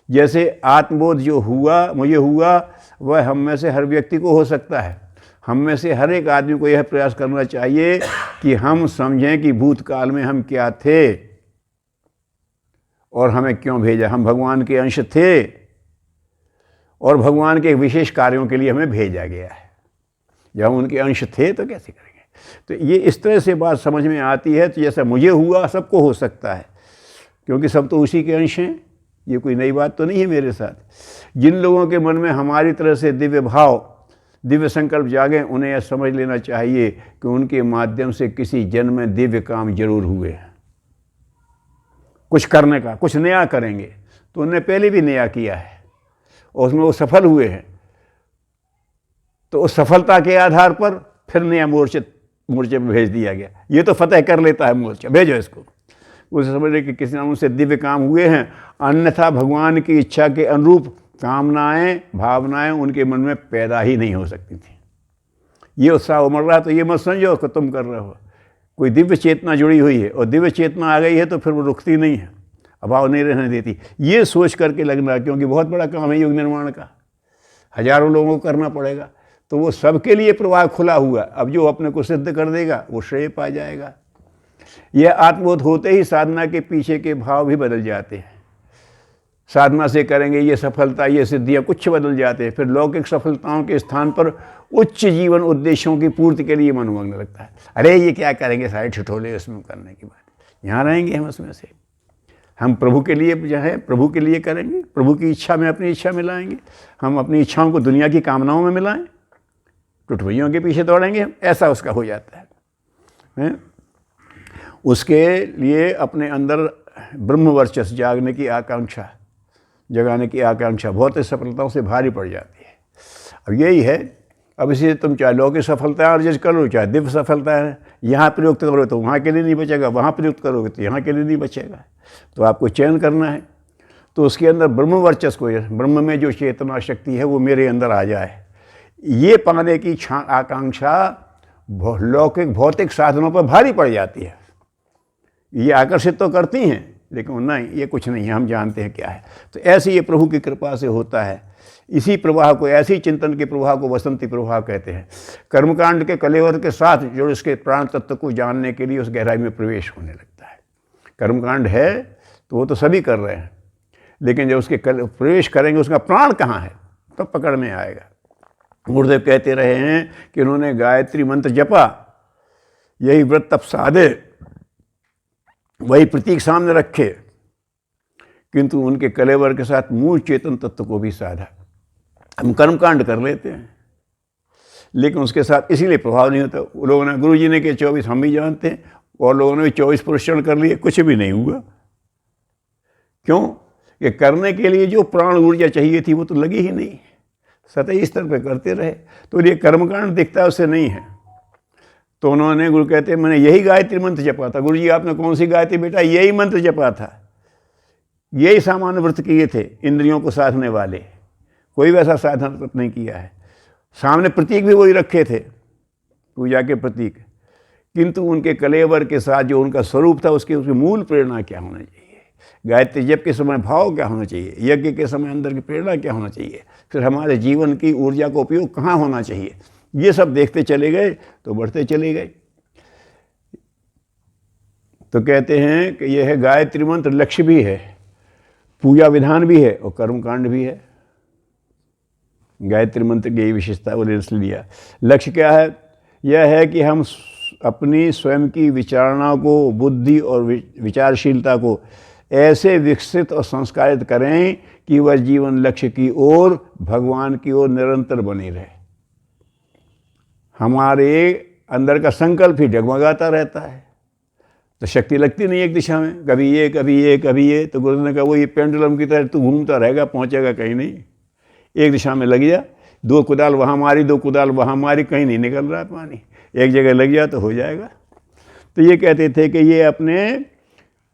जैसे आत्मबोध जो हुआ, मुझे हुआ, वह हम में से हर व्यक्ति को हो सकता है। हम में से हर एक आदमी को यह प्रयास करना चाहिए कि हम समझें कि भूतकाल में हम क्या थे और हमें क्यों भेजा। हम भगवान के अंश थे और भगवान के विशेष कार्यों के लिए हमें भेजा गया है। जब हम उनके अंश थे तो कैसे करेंगे? तो ये इस तरह से बात समझ में आती है। तो जैसा मुझे हुआ सबको हो सकता है, क्योंकि सब तो उसी के अंश हैं। ये कोई नई बात तो नहीं है मेरे साथ। जिन लोगों के मन में हमारी तरह से दिव्य भाव, दिव्य संकल्प जागे, उन्हें यह समझ लेना चाहिए कि उनके माध्यम से किसी जन्म में दिव्य काम जरूर हुए हैं। कुछ करने का, कुछ नया करेंगे तो उन्होंने पहले भी नया किया है और उसमें वो सफल हुए हैं। तो उस सफलता के आधार पर फिर नया मोर्चे में भेज दिया गया। ये तो फतेह कर लेता है मोर्चा, भेजो इसको। उसे समझे कि किसी नाम से दिव्य काम हुए हैं, अन्यथा भगवान की इच्छा के अनुरूप कामनाएं, भावनाएं उनके मन में पैदा ही नहीं हो सकती थी। ये उत्साह उमड़ रहा है तो ये मत समझो कि तुम कर रहे हो। कोई दिव्य चेतना जुड़ी हुई है और दिव्य चेतना आ गई है तो फिर वो रुकती नहीं है, अभाव नहीं रहने देती। ये सोच करके लगना, क्योंकि बहुत बड़ा काम है युग निर्माण का, हजारों लोगों को करना पड़ेगा। तो वो सबके लिए प्रवाह खुला हुआ। अब जो अपने को सिद्ध कर देगा वो श्रेय पा जाएगा। यह आत्मबोध होते ही साधना के पीछे के भाव भी बदल जाते हैं। साधना से करेंगे ये सफलता, ये सिद्धियाँ कुछ बदल जाते हैं। फिर लौकिक सफलताओं के स्थान पर उच्च जीवन उद्देश्यों की पूर्ति के लिए मन उमंगने लगता है। अरे ये क्या करेंगे, सारे ठिठोले उसमें करने की बात, यहाँ रहेंगे हम उसमें से। हम प्रभु के लिए जो है प्रभु के लिए करेंगे, प्रभु की इच्छा में अपनी इच्छा मिलाएंगे। हम अपनी इच्छाओं को दुनिया की कामनाओं में मिलाएं, टुटभइयों के पीछे दौड़ेंगे, ऐसा उसका हो जाता है। उसके लिए अपने अंदर ब्रह्म वर्चस्व जगाने की आकांक्षा बहुत सफलताओं से भारी पड़ जाती है। अब यही है, अब इसे तुम चाहे लौकिक सफलता अर्जित करो, चाहे दिव्य सफलता है, यहाँ प्रयुक्त करो तो वहाँ के लिए नहीं बचेगा, वहाँ प्रयुक्त करोगे तो यहाँ के लिए नहीं बचेगा। तो आपको चयन करना है। तो उसके अंदर ब्रह्म वर्चस्व को, ब्रह्म में जो चेतना शक्ति है वो मेरे अंदर आ जाए, ये पाने की आकांक्षा लौकिक भौतिक साधनों पर भारी पड़ जाती है। ये आकर्षित तो करती हैं लेकिन नहीं, ये कुछ नहीं है, हम जानते हैं क्या है। तो ऐसे ये प्रभु की कृपा से होता है। इसी प्रवाह को, ऐसी चिंतन के प्रवाह को वसंती प्रवाह कहते हैं। कर्मकांड के कलेवर के साथ जो इसके प्राण तत्व को जानने के लिए उस गहराई में प्रवेश होने लगता है। कर्मकांड है तो वो तो सभी कर रहे हैं, लेकिन जब उसके प्रवेश करेंगे उसका प्राण कहाँ है तब तो पकड़ में आएगा। गुरुदेव कहते रहे हैं कि उन्होंने गायत्री मंत्र जपा, यही व्रत तप साधे, वही प्रतीक सामने रखे, किंतु उनके कलेवर के साथ मूल चेतन तत्व को भी साधा। हम कर्मकांड कर लेते हैं लेकिन उसके साथ इसीलिए प्रभाव नहीं होता। लोगों ने, गुरु जी ने के 24 हम भी जानते हैं, और लोगों ने भी 24 पुरस्कार कर लिए, कुछ भी नहीं हुआ। क्यों? कि करने के लिए जो प्राण ऊर्जा चाहिए थी वो तो लगी ही नहीं, सतही स्तर पर करते रहे। तो ये कर्मकांड दिखता है, उससे नहीं है। तो उन्होंने, गुरु कहते हैं मैंने यही गायत्री मंत्र जपा था। गुरु जी आपने कौन सी गायत्री बेटा? यही मंत्र जपा था, यही सामान्य व्रत किए थे इंद्रियों को साधने वाले, कोई वैसा साधन नहीं किया है। सामने प्रतीक भी वही रखे थे, पूजा के प्रतीक, किंतु उनके कलेवर के साथ जो उनका स्वरूप था उसकी मूल प्रेरणा क्या होना चाहिए, गायत्री जप के समय भाव क्या होना चाहिए, यज्ञ के समय अंदर की प्रेरणा क्या होना चाहिए, फिर हमारे जीवन की ऊर्जा का उपयोग कहाँ होना चाहिए, ये सब देखते चले गए तो बढ़ते चले गए। तो कहते हैं कि यह है गायत्री मंत्र लक्ष्य भी है, पूजा विधान भी है और कर्मकांड भी है। गायत्री मंत्र की यही विशेषता उन्होंने इसलिए लिया। लक्ष्य क्या है? यह है कि हम अपनी स्वयं की विचारणा को, बुद्धि और विचारशीलता को ऐसे विकसित और संस्कारित करें कि वह जीवन लक्ष्य की ओर, भगवान की ओर निरंतर बनी रहे। हमारे अंदर का संकल्प ही डगमगाता रहता है, तो शक्ति लगती नहीं एक दिशा में, कभी ये कभी ये कभी ये। तो गुरु ने कहा वो ये पेंडुलम की तरह तू घूमता रहेगा, पहुंचेगा कहीं नहीं। एक दिशा में लग जा, 2 कुदाल वहाँ मारी 2 कुदाल वहाँ मारी, कहीं नहीं निकल रहा है पानी, एक जगह लग जा तो हो जाएगा। तो ये कहते थे कि ये अपने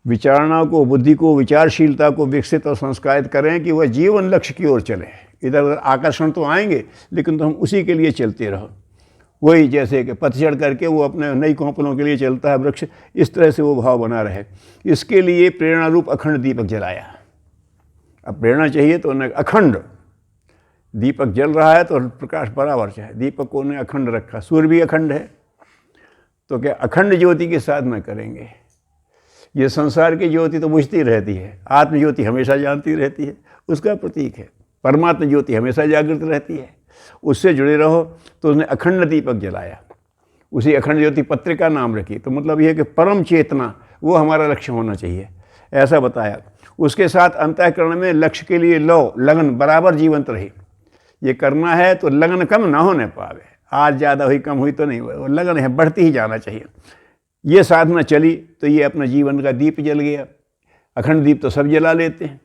विचारणा को, बुद्धि को, विचारशीलता को विकसित और संस्कारित करें कि वह जीवन लक्ष्य की ओर चले। इधर उधर आकर्षण तो आएंगे लेकिन तो हम उसी के लिए चलते रहो। वही जैसे कि पतझड़ करके वो अपने नई कोंपलों के लिए चलता है वृक्ष, इस तरह से वो भाव बना रहे। इसके लिए प्रेरणा रूप अखंड दीपक जलाया। अब प्रेरणा चाहिए तो उन्हें अखंड दीपक जल रहा है तो प्रकाश बराबर चाहे, दीपक को उन्हें अखंड रखा। सूर्य भी अखंड है, तो क्या अखंड ज्योति की साधना करेंगे। ये संसार की ज्योति तो बुझती रहती है, आत्म ज्योति हमेशा जानती रहती है, उसका प्रतीक है। परमात्मा ज्योति हमेशा जागृत रहती है, उससे जुड़े रहो। तो उसने अखंड दीपक जलाया, उसी अखंड ज्योति पत्रिका नाम रखी। तो मतलब यह कि परम चेतना वो हमारा लक्ष्य होना चाहिए, ऐसा बताया। उसके साथ अंतःकरण में लक्ष्य के लिए लगन बराबर जीवंत रही। ये करना है तो लगन कम ना होने पावे, आज ज़्यादा हुई कम हुई तो नहीं, वो लगन है, बढ़ती ही जाना चाहिए। ये साधना चली तो ये अपना जीवन का दीप जल गया। अखंड दीप तो सब जला लेते हैं,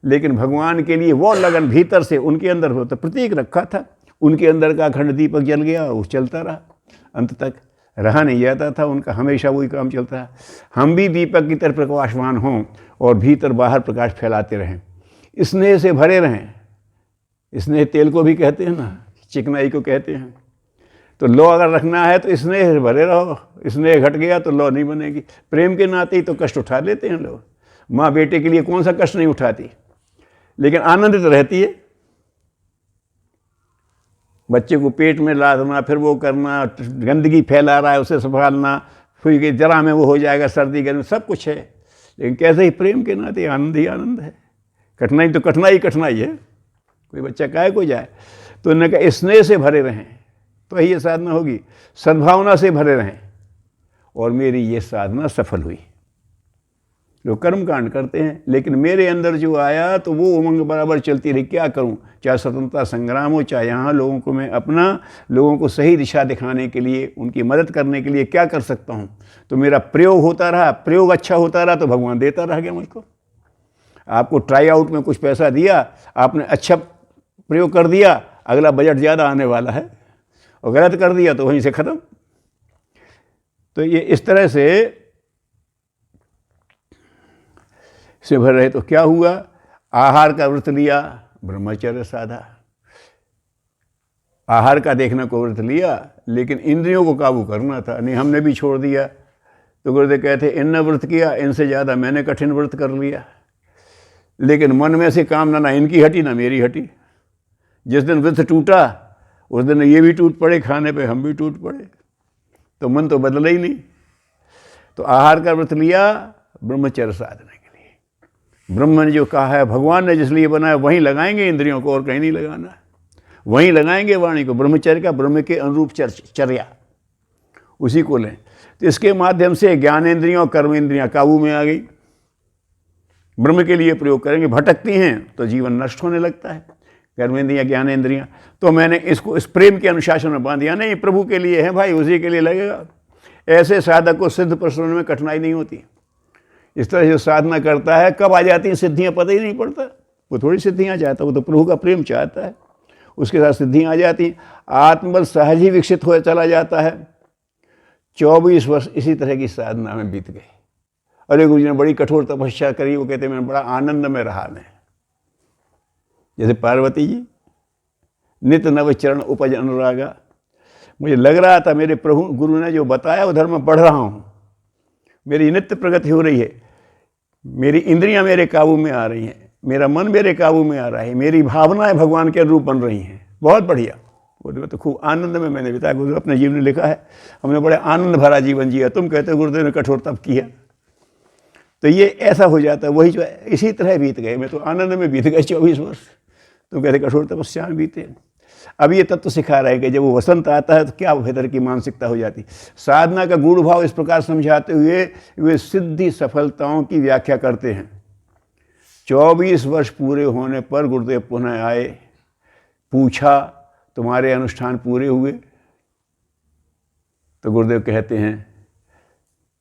लेकिन भगवान के लिए वो लगन भीतर से उनके अंदर हो, तो प्रतीक रखा था, उनके अंदर का अखंड दीपक जल गया, वो चलता रहा, अंत तक रहा नहीं जाता था उनका, हमेशा वही काम चलता है। हम भी दीपक की तरह प्रकाशवान हों और भीतर बाहर प्रकाश फैलाते रहें, स्नेह से भरे रहें। स्नेह तेल को भी कहते हैं ना, चिकनाई को कहते हैं। तो लो अगर रखना है तो स्नेह से भरे रहो, स्नेह घट गया तो लो नहीं बनेगी। प्रेम के नाते ही तो कष्ट उठा लेते हैं लोग। माँ बेटे के लिए कौन सा कष्ट नहीं उठाती, लेकिन आनंदित रहती है। बच्चे को पेट में लादना, फिर वो करना, गंदगी फैला रहा है उसे संभालना, फिर जरा में वो हो जाएगा, सर्दी गर्मी सब कुछ है, लेकिन कैसे ही प्रेम के नाते आनंद ही आनंद है। कठिनाई तो कठिनाई है, कोई बच्चा काहे को जाए। तो उन्होंने कहा स्नेह से भरे रहें, तो ये साधना होगी। सद्भावना से भरे रहें, और मेरी ये साधना सफल हुई। लोग कर्म कांड करते हैं, लेकिन मेरे अंदर जो आया तो वो उमंग बराबर चलती रही। क्या करूं, चाहे स्वतंत्रता संग्राम हो, चाहे यहाँ लोगों को मैं अपना, लोगों को सही दिशा दिखाने के लिए, उनकी मदद करने के लिए क्या कर सकता हूं। तो मेरा प्रयोग होता रहा, प्रयोग अच्छा होता रहा तो भगवान देता रह गया मुझको। आपको ट्राई आउट में कुछ पैसा दिया, आपने अच्छा प्रयोग कर दिया, अगला बजट ज़्यादा आने वाला है, और गलत कर दिया तो वहीं से ख़त्म। तो ये इस तरह से भर रहे। तो क्या हुआ, आहार का व्रत लिया, ब्रह्मचर्य साधा। आहार का देखना को व्रत लिया, लेकिन इंद्रियों को काबू करना था, नहीं हमने भी छोड़ दिया। तो गुरुदेव कहते इनने व्रत किया, इनसे ज़्यादा मैंने कठिन व्रत कर लिया, लेकिन मन में से कामना ना इनकी हटी ना मेरी हटी। जिस दिन व्रत टूटा उस दिन ये भी टूट पड़े, खाने पे हम भी टूट पड़े, तो मन तो बदला ही नहीं। तो आहार का व्रत लिया ब्रह्मचर्य साधने के लिए। ब्रह्म ने जो कहा है, भगवान ने जिस लिए बनाया वहीं लगाएंगे इंद्रियों को, और कहीं नहीं लगाना। वहीं लगाएंगे वाणी को, ब्रह्मचर्य का, ब्रह्म के अनुरूप चर्या, उसी को लें। तो इसके माध्यम से ज्ञानेंद्रियाँ और कर्मेंद्रियाँ काबू में आ गई। ब्रह्म के लिए प्रयोग करेंगे, भटकती हैं तो जीवन नष्ट होने लगता है। कर्मेंद्रियाँ ज्ञानेंद्रियाँ, तो मैंने इसको इस प्रेम के अनुशासन में बांध दिया, नहीं प्रभु के लिए है भाई, उसी के लिए लगेगा। ऐसे साधक को सिद्ध प्रसन्न में कठिनाई नहीं होती। इस तरह से साधना करता है, कब आ जाती हैं सिद्धियाँ पता ही नहीं पड़ता। वो थोड़ी सिद्धियाँ चाहता, वो तो प्रभु का प्रेम चाहता है, उसके साथ सिद्धियाँ आ जाती। आत्मबल सहज ही विकसित हो चला जाता है। 24 वर्ष इसी तरह की साधना में बीत गए। अरे गुरु जी ने बड़ी कठोर तपस्या करी, वो कहते मैं बड़ा आनंद में रहा। मैं जैसे पार्वती जी, नित नव चरण उपज अनुरागा, मुझे लग रहा था मेरे प्रभु गुरु ने जो बताया उधर मैं बढ़ रहा हूँ, मेरी नित्य प्रगति हो रही है, मेरी इंद्रियां मेरे काबू में आ रही हैं, मेरा मन मेरे काबू में आ रहा है, मेरी भावनाएं भगवान के अनुरूप बन रही हैं। बहुत बढ़िया। गुरुदेव तो खूब आनंद में मैंने बिताया। गुरुदेव अपने जीवन में लिखा है, हमने बड़े आनंद भरा जीवन जिया। तुम कहते हो गुरुदेव ने कठोर तप किया, तो ये ऐसा हो जाता है। वही जो इसी तरह बीत गए, मैं तो आनंद में बीत गए 24 वर्ष। तुम कहते कठोर तपस्या में बीते। अब ये तत्व सिखा रहा है कि जब वो वसंत आता है तो क्या भीतर की मानसिकता हो जाती। साधना का गूढ़ भाव इस प्रकार समझाते हुए वे सिद्धि सफलताओं की व्याख्या करते हैं। 24 वर्ष पूरे होने पर गुरुदेव पुनः आए, पूछा तुम्हारे अनुष्ठान पूरे हुए? तो गुरुदेव कहते हैं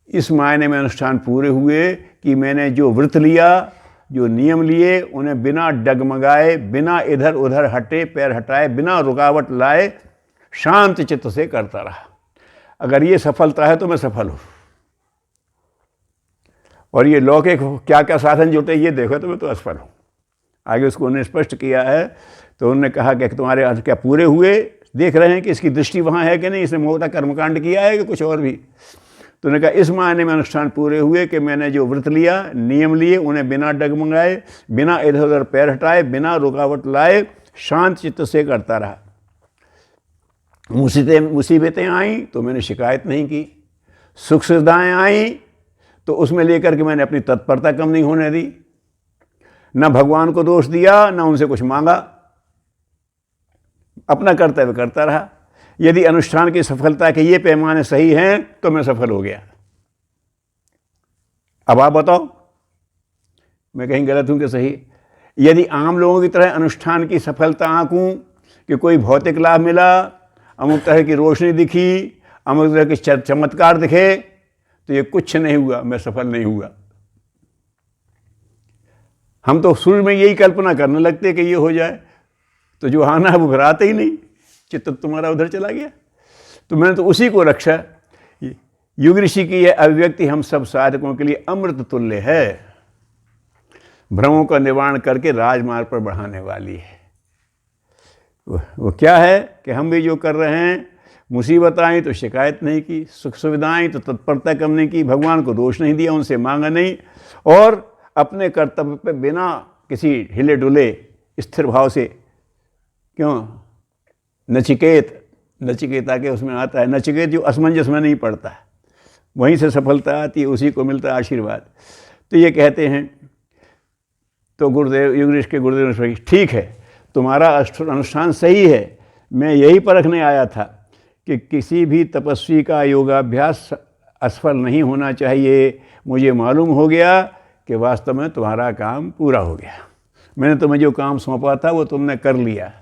इस मायने में अनुष्ठान पूरे हुए कि मैंने जो व्रत लिया, जो नियम लिए, उन्हें बिना डगमगाए, बिना इधर उधर हटे पैर हटाए, बिना रुकावट लाए शांत चित्त से करता रहा। अगर ये सफलता है तो मैं सफल हूँ। और ये लौकिक क्या क्या साधन जुटे ये देखो तो मैं तो असफल हूँ। आगे उसको उन्होंने स्पष्ट किया है। तो उन्होंने कहा कि तुम्हारे अर्थ क्या पूरे हुए? देख रहे हैं कि इसकी दृष्टि वहाँ है कि नहीं, इसने मोटा कर्मकांड किया है कि कुछ और भी। तो उन्होंने कहा इस मायने में अनुष्ठान पूरे हुए कि मैंने जो व्रत लिया, नियम लिए, उन्हें बिना डगमगाए, बिना इधर उधर पैर हटाए, बिना रुकावट लाए शांत चित्त से करता रहा। मुसीबतें आईं तो मैंने शिकायत नहीं की, सुख सुविधाएँ आईं तो उसमें लेकर के मैंने अपनी तत्परता कम नहीं होने दी, न भगवान को दोष दिया, न उनसे कुछ मांगा, अपना कर्तव्य करता रहा। यदि अनुष्ठान की सफलता के ये पैमाने सही हैं तो मैं सफल हो गया। अब आप बताओ मैं कहीं गलत हूं कि सही? यदि आम लोगों की तरह अनुष्ठान की सफलता आंकूं कि कोई भौतिक लाभ मिला, अमुक तरह की रोशनी दिखी, अमुक तरह के चमत्कार दिखे, तो ये कुछ नहीं हुआ, मैं सफल नहीं हुआ। हम तो शुरू में यही कल्पना करने लगते कि ये हो जाए, तो जो आना है वो फिर आता ही नहीं, चित्त तुम्हारा उधर चला गया। तो मैंने तो उसी को रक्षा। युग ऋषि की यह अभिव्यक्ति हम सब साधकों के लिए अमृत तुल्य है, भ्रमों का निवारण करके राजमार्ग पर बढ़ाने वाली है। वो क्या है कि हम भी जो कर रहे हैं, मुसीबत आई तो शिकायत नहीं की, सुख सुविधाएं तो तत्परता कम नहीं की, भगवान को दोष नहीं दिया, उनसे मांगा नहीं, और अपने कर्तव्य पे बिना किसी हिले डुले स्थिर भाव से। क्यों? नचिकेता के उसमें आता है, नचिकेत जो असमंजस में नहीं पड़ता, वहीं से सफलता आती है, उसी को मिलता है आशीर्वाद। तो ये कहते हैं, तो गुरुदेव युग ऋषि के गुरुदेव ने ठीक है तुम्हारा अनुष्ठान सही है, मैं यही परखने आया था कि किसी भी तपस्वी का योगाभ्यास असफल नहीं होना चाहिए। मुझे मालूम हो गया कि वास्तव में तुम्हारा काम पूरा हो गया। मैंने तुम्हें जो काम सौंपा था वो तुमने कर लिया।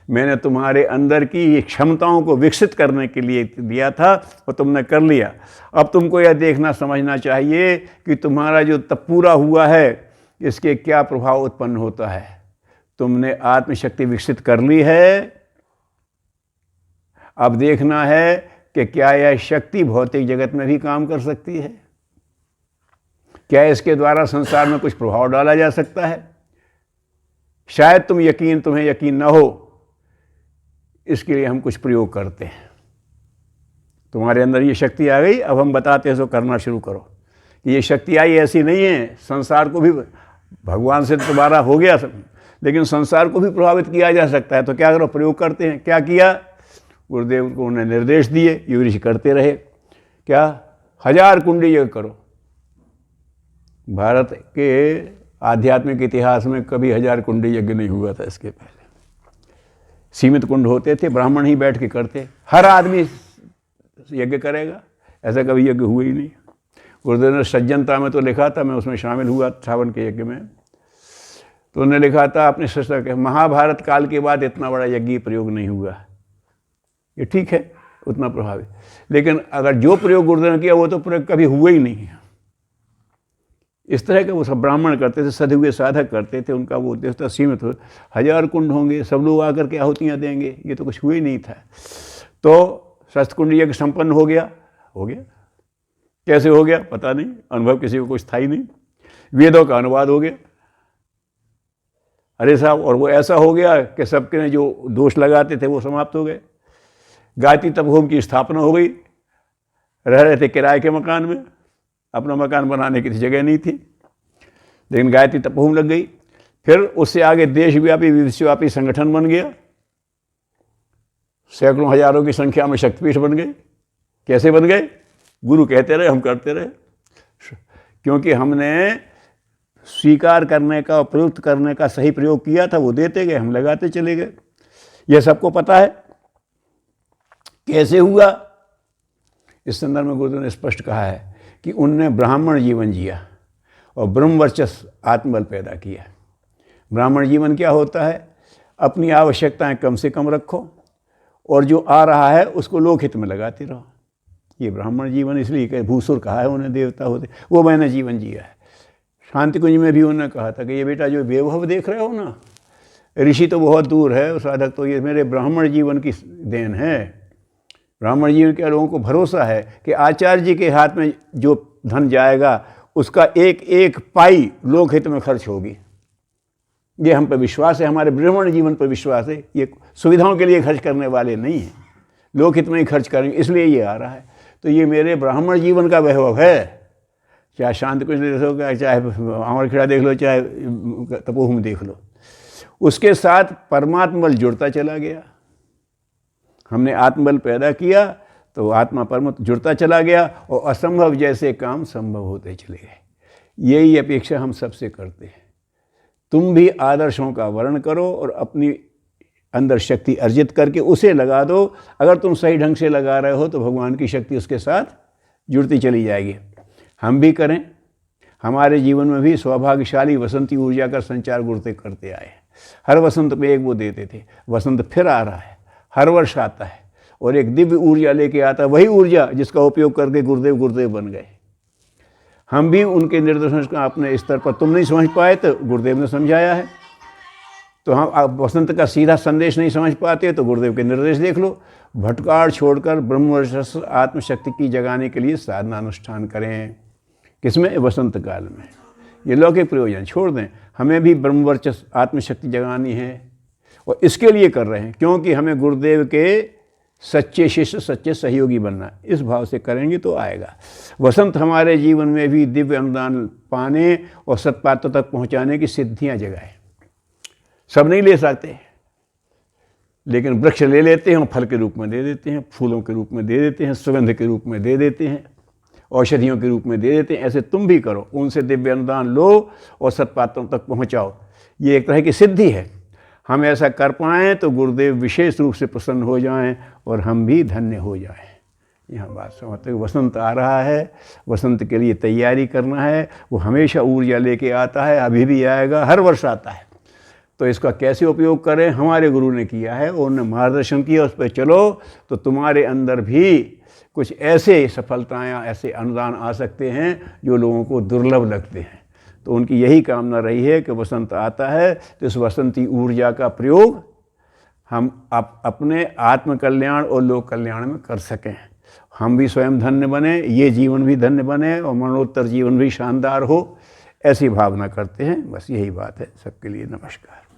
मैंने तुम्हारे अंदर की क्षमताओं को विकसित करने के लिए दिया था, वो तुमने कर लिया। अब तुमको यह देखना समझना चाहिए कि तुम्हारा जो तप पूरा हुआ है इसके क्या प्रभाव उत्पन्न होता है। तुमने आत्मशक्ति विकसित कर ली है, अब देखना है कि क्या यह शक्ति भौतिक जगत में भी काम कर सकती है, क्या इसके द्वारा संसार में कुछ प्रभाव डाला जा सकता है। शायद तुम्हें यकीन न हो, इसके लिए हम कुछ प्रयोग करते हैं। तुम्हारे अंदर ये शक्ति आ गई, अब हम बताते हैं सो करना शुरू करो। ये शक्ति आई ऐसी नहीं है, संसार को भी भगवान से तुम्हारा हो गया सब, लेकिन संसार को भी प्रभावित किया जा सकता है। तो क्या करो, प्रयोग करते हैं। क्या किया? गुरुदेव को उन्हें निर्देश दिए, युग ऋषि करते रहे। क्या? 1000 कुंडी यज्ञ करो। भारत के आध्यात्मिक इतिहास में कभी 1000 कुंडी यज्ञ नहीं हुआ था। इसके पहले सीमित कुंड होते थे, ब्राह्मण ही बैठ के करते, हर आदमी यज्ञ करेगा, ऐसा कभी यज्ञ हुआ ही नहीं। गुरुदेव ने सज्जनता में तो लिखा था, मैं उसमें शामिल हुआ सावन के यज्ञ में, तो उन्होंने लिखा था अपने शास्त्र के, महाभारत काल के बाद इतना बड़ा यज्ञ प्रयोग नहीं हुआ। ये ठीक है, उतना प्रभावी, लेकिन अगर जो प्रयोग गुरुदेव ने किया वो तो प्रयोग कभी हुआ ही नहीं। इस तरह के वो सब ब्राह्मण करते थे, सधे हुए साधक करते थे, उनका वो उद्देश्य था सीमित हो। 1000 कुंड होंगे, सब लोग आकर के आहुतियाँ देंगे, ये तो कुछ हुआ ही नहीं था। तो शस्त्र कुंड यज्ञ संपन्न हो गया। कैसे हो गया पता नहीं, अनुभव किसी को कुछ था ही नहीं। वेदों का अनुवाद हो गया, अरे साहब, और वो ऐसा हो गया कि सबके ने जो दोष लगाते थे वो समाप्त हो गए। गायत्री तपोहोम की स्थापना हो गई। रह रहे थे किराए के मकान में, अपना मकान बनाने की जगह नहीं थी, लेकिन गायत्री तपोहोम लग गई। फिर उससे आगे देशव्यापी विश्वव्यापी संगठन बन गया, सैकड़ों हजारों की संख्या में शक्तिपीठ बन गए। कैसे बन गए? गुरु कहते रहे, हम करते रहे, क्योंकि हमने स्वीकार करने का और प्रयुक्त करने का सही प्रयोग किया था, वो देते गए, हम लगाते चले गए। यह सबको पता है। कैसे हुआ? इस संदर्भ में गुरुदेव ने स्पष्ट कहा है कि उनने ब्राह्मण जीवन जिया और ब्रह्मवर्चस्व आत्मबल पैदा किया। ब्राह्मण जीवन क्या होता है? अपनी आवश्यकताएं कम से कम रखो और जो आ रहा है उसको लोकहित में लगाते रहो। ये ब्राह्मण जीवन इसलिए कि भूसुर कहा है उन्हें, देवता होते, वो मैंने जीवन जिया है। शांति कुंज में भी उन्होंने कहा था कि ये बेटा जो वैभव देख रहे हो ना, ऋषि तो बहुत दूर है, साधक तो ये मेरे ब्राह्मण जीवन की देन है। ब्राह्मण जीवन के लोगों को भरोसा है कि आचार्य जी के हाथ में जो धन जाएगा उसका एक एक पाई लोकहित में खर्च होगी। ये हम पर विश्वास है, हमारे ब्राह्मण जीवन पर विश्वास है। ये सुविधाओं के लिए खर्च करने वाले नहीं हैं, लोकहित में ही खर्च करेंगे, इसलिए ये आ रहा है। तो ये मेरे ब्राह्मण जीवन का वैभव है। चाहे शांति कुंज देखो, चाहे अमरखेड़ा देख लो, चाहे तपोहोम देख लो, उसके साथ परमात्मा बल जुड़ता चला गया। हमने आत्मबल पैदा किया तो आत्मा परमात्मा जुड़ता चला गया और असंभव जैसे काम संभव होते चले गए। यही अपेक्षा हम सबसे करते हैं। तुम भी आदर्शों का वर्ण करो और अपनी अंदर शक्ति अर्जित करके उसे लगा दो। अगर तुम सही ढंग से लगा रहे हो तो भगवान की शक्ति उसके साथ जुड़ती चली जाएगी। हम भी करें, हमारे जीवन में भी सौभाग्यशाली वसंती ऊर्जा का संचार गुरुदेव करते आए। हर वसंत में एक वो देते थे, वसंत फिर आ रहा है, हर वर्ष आता है और एक दिव्य ऊर्जा लेके आता है, वही ऊर्जा जिसका उपयोग करके गुरुदेव बन गए। हम भी उनके निर्देशन का अपने स्तर पर, तुम नहीं समझ पाए तो गुरुदेव ने समझाया है, तो हम वसंत का सीधा संदेश नहीं समझ पाते तो गुरुदेव के निर्देश देख लो। भटकाड़ छोड़कर ब्रह्मवर्चस्व आत्मशक्ति की जगाने के लिए साधना अनुष्ठान करें। किसमें? वसंत काल में। ये लौकिक प्रयोजन छोड़ दें, हमें भी ब्रह्मवर्चस्व आत्मशक्ति जगानी है और इसके लिए कर रहे हैं क्योंकि हमें गुरुदेव के सच्चे शिष्य, सच्चे सहयोगी बनना। इस भाव से करेंगे तो आएगा। वसंत हमारे जीवन में भी दिव्य अनुदान पाने और सत्पात्र तक पहुँचाने की सिद्धियाँ जगाए। सब नहीं ले सकते, लेकिन वृक्ष ले लेते हैं और फल के रूप में दे देते हैं, फूलों के रूप में दे देते हैं, सुगंध के रूप में दे देते हैं, औषधियों के रूप में दे देते हैं। ऐसे तुम भी करो, उनसे दिव्य अनुदान लो और सत्पात्रों तक पहुंचाओ। ये एक तरह की सिद्धि है। हम ऐसा कर पाएँ तो गुरुदेव विशेष रूप से प्रसन्न हो जाएं और हम भी धन्य हो जाएं। यहाँ बात समझते, वसंत आ रहा है, वसंत के लिए तैयारी करना है। वो हमेशा ऊर्जा लेके आता है, अभी भी आएगा, हर वर्ष आता है। तो इसका कैसे उपयोग करें, हमारे गुरु ने किया है, उन्होंने मार्गदर्शन किया, उस पर चलो तो तुम्हारे अंदर भी कुछ ऐसे सफलताएँ, ऐसे अनुदान आ सकते हैं जो लोगों को दुर्लभ लगते हैं। तो उनकी यही कामना रही है कि वसंत आता है तो इस वसंती ऊर्जा का प्रयोग हम अपने आत्म कल्याण और लोक कल्याण में कर सकें। हम भी स्वयं धन्य बने, ये जीवन भी धन्य बने और मरणोत्तर जीवन भी शानदार हो, ऐसी भावना करते हैं। बस यही बात है। सबके लिए नमस्कार।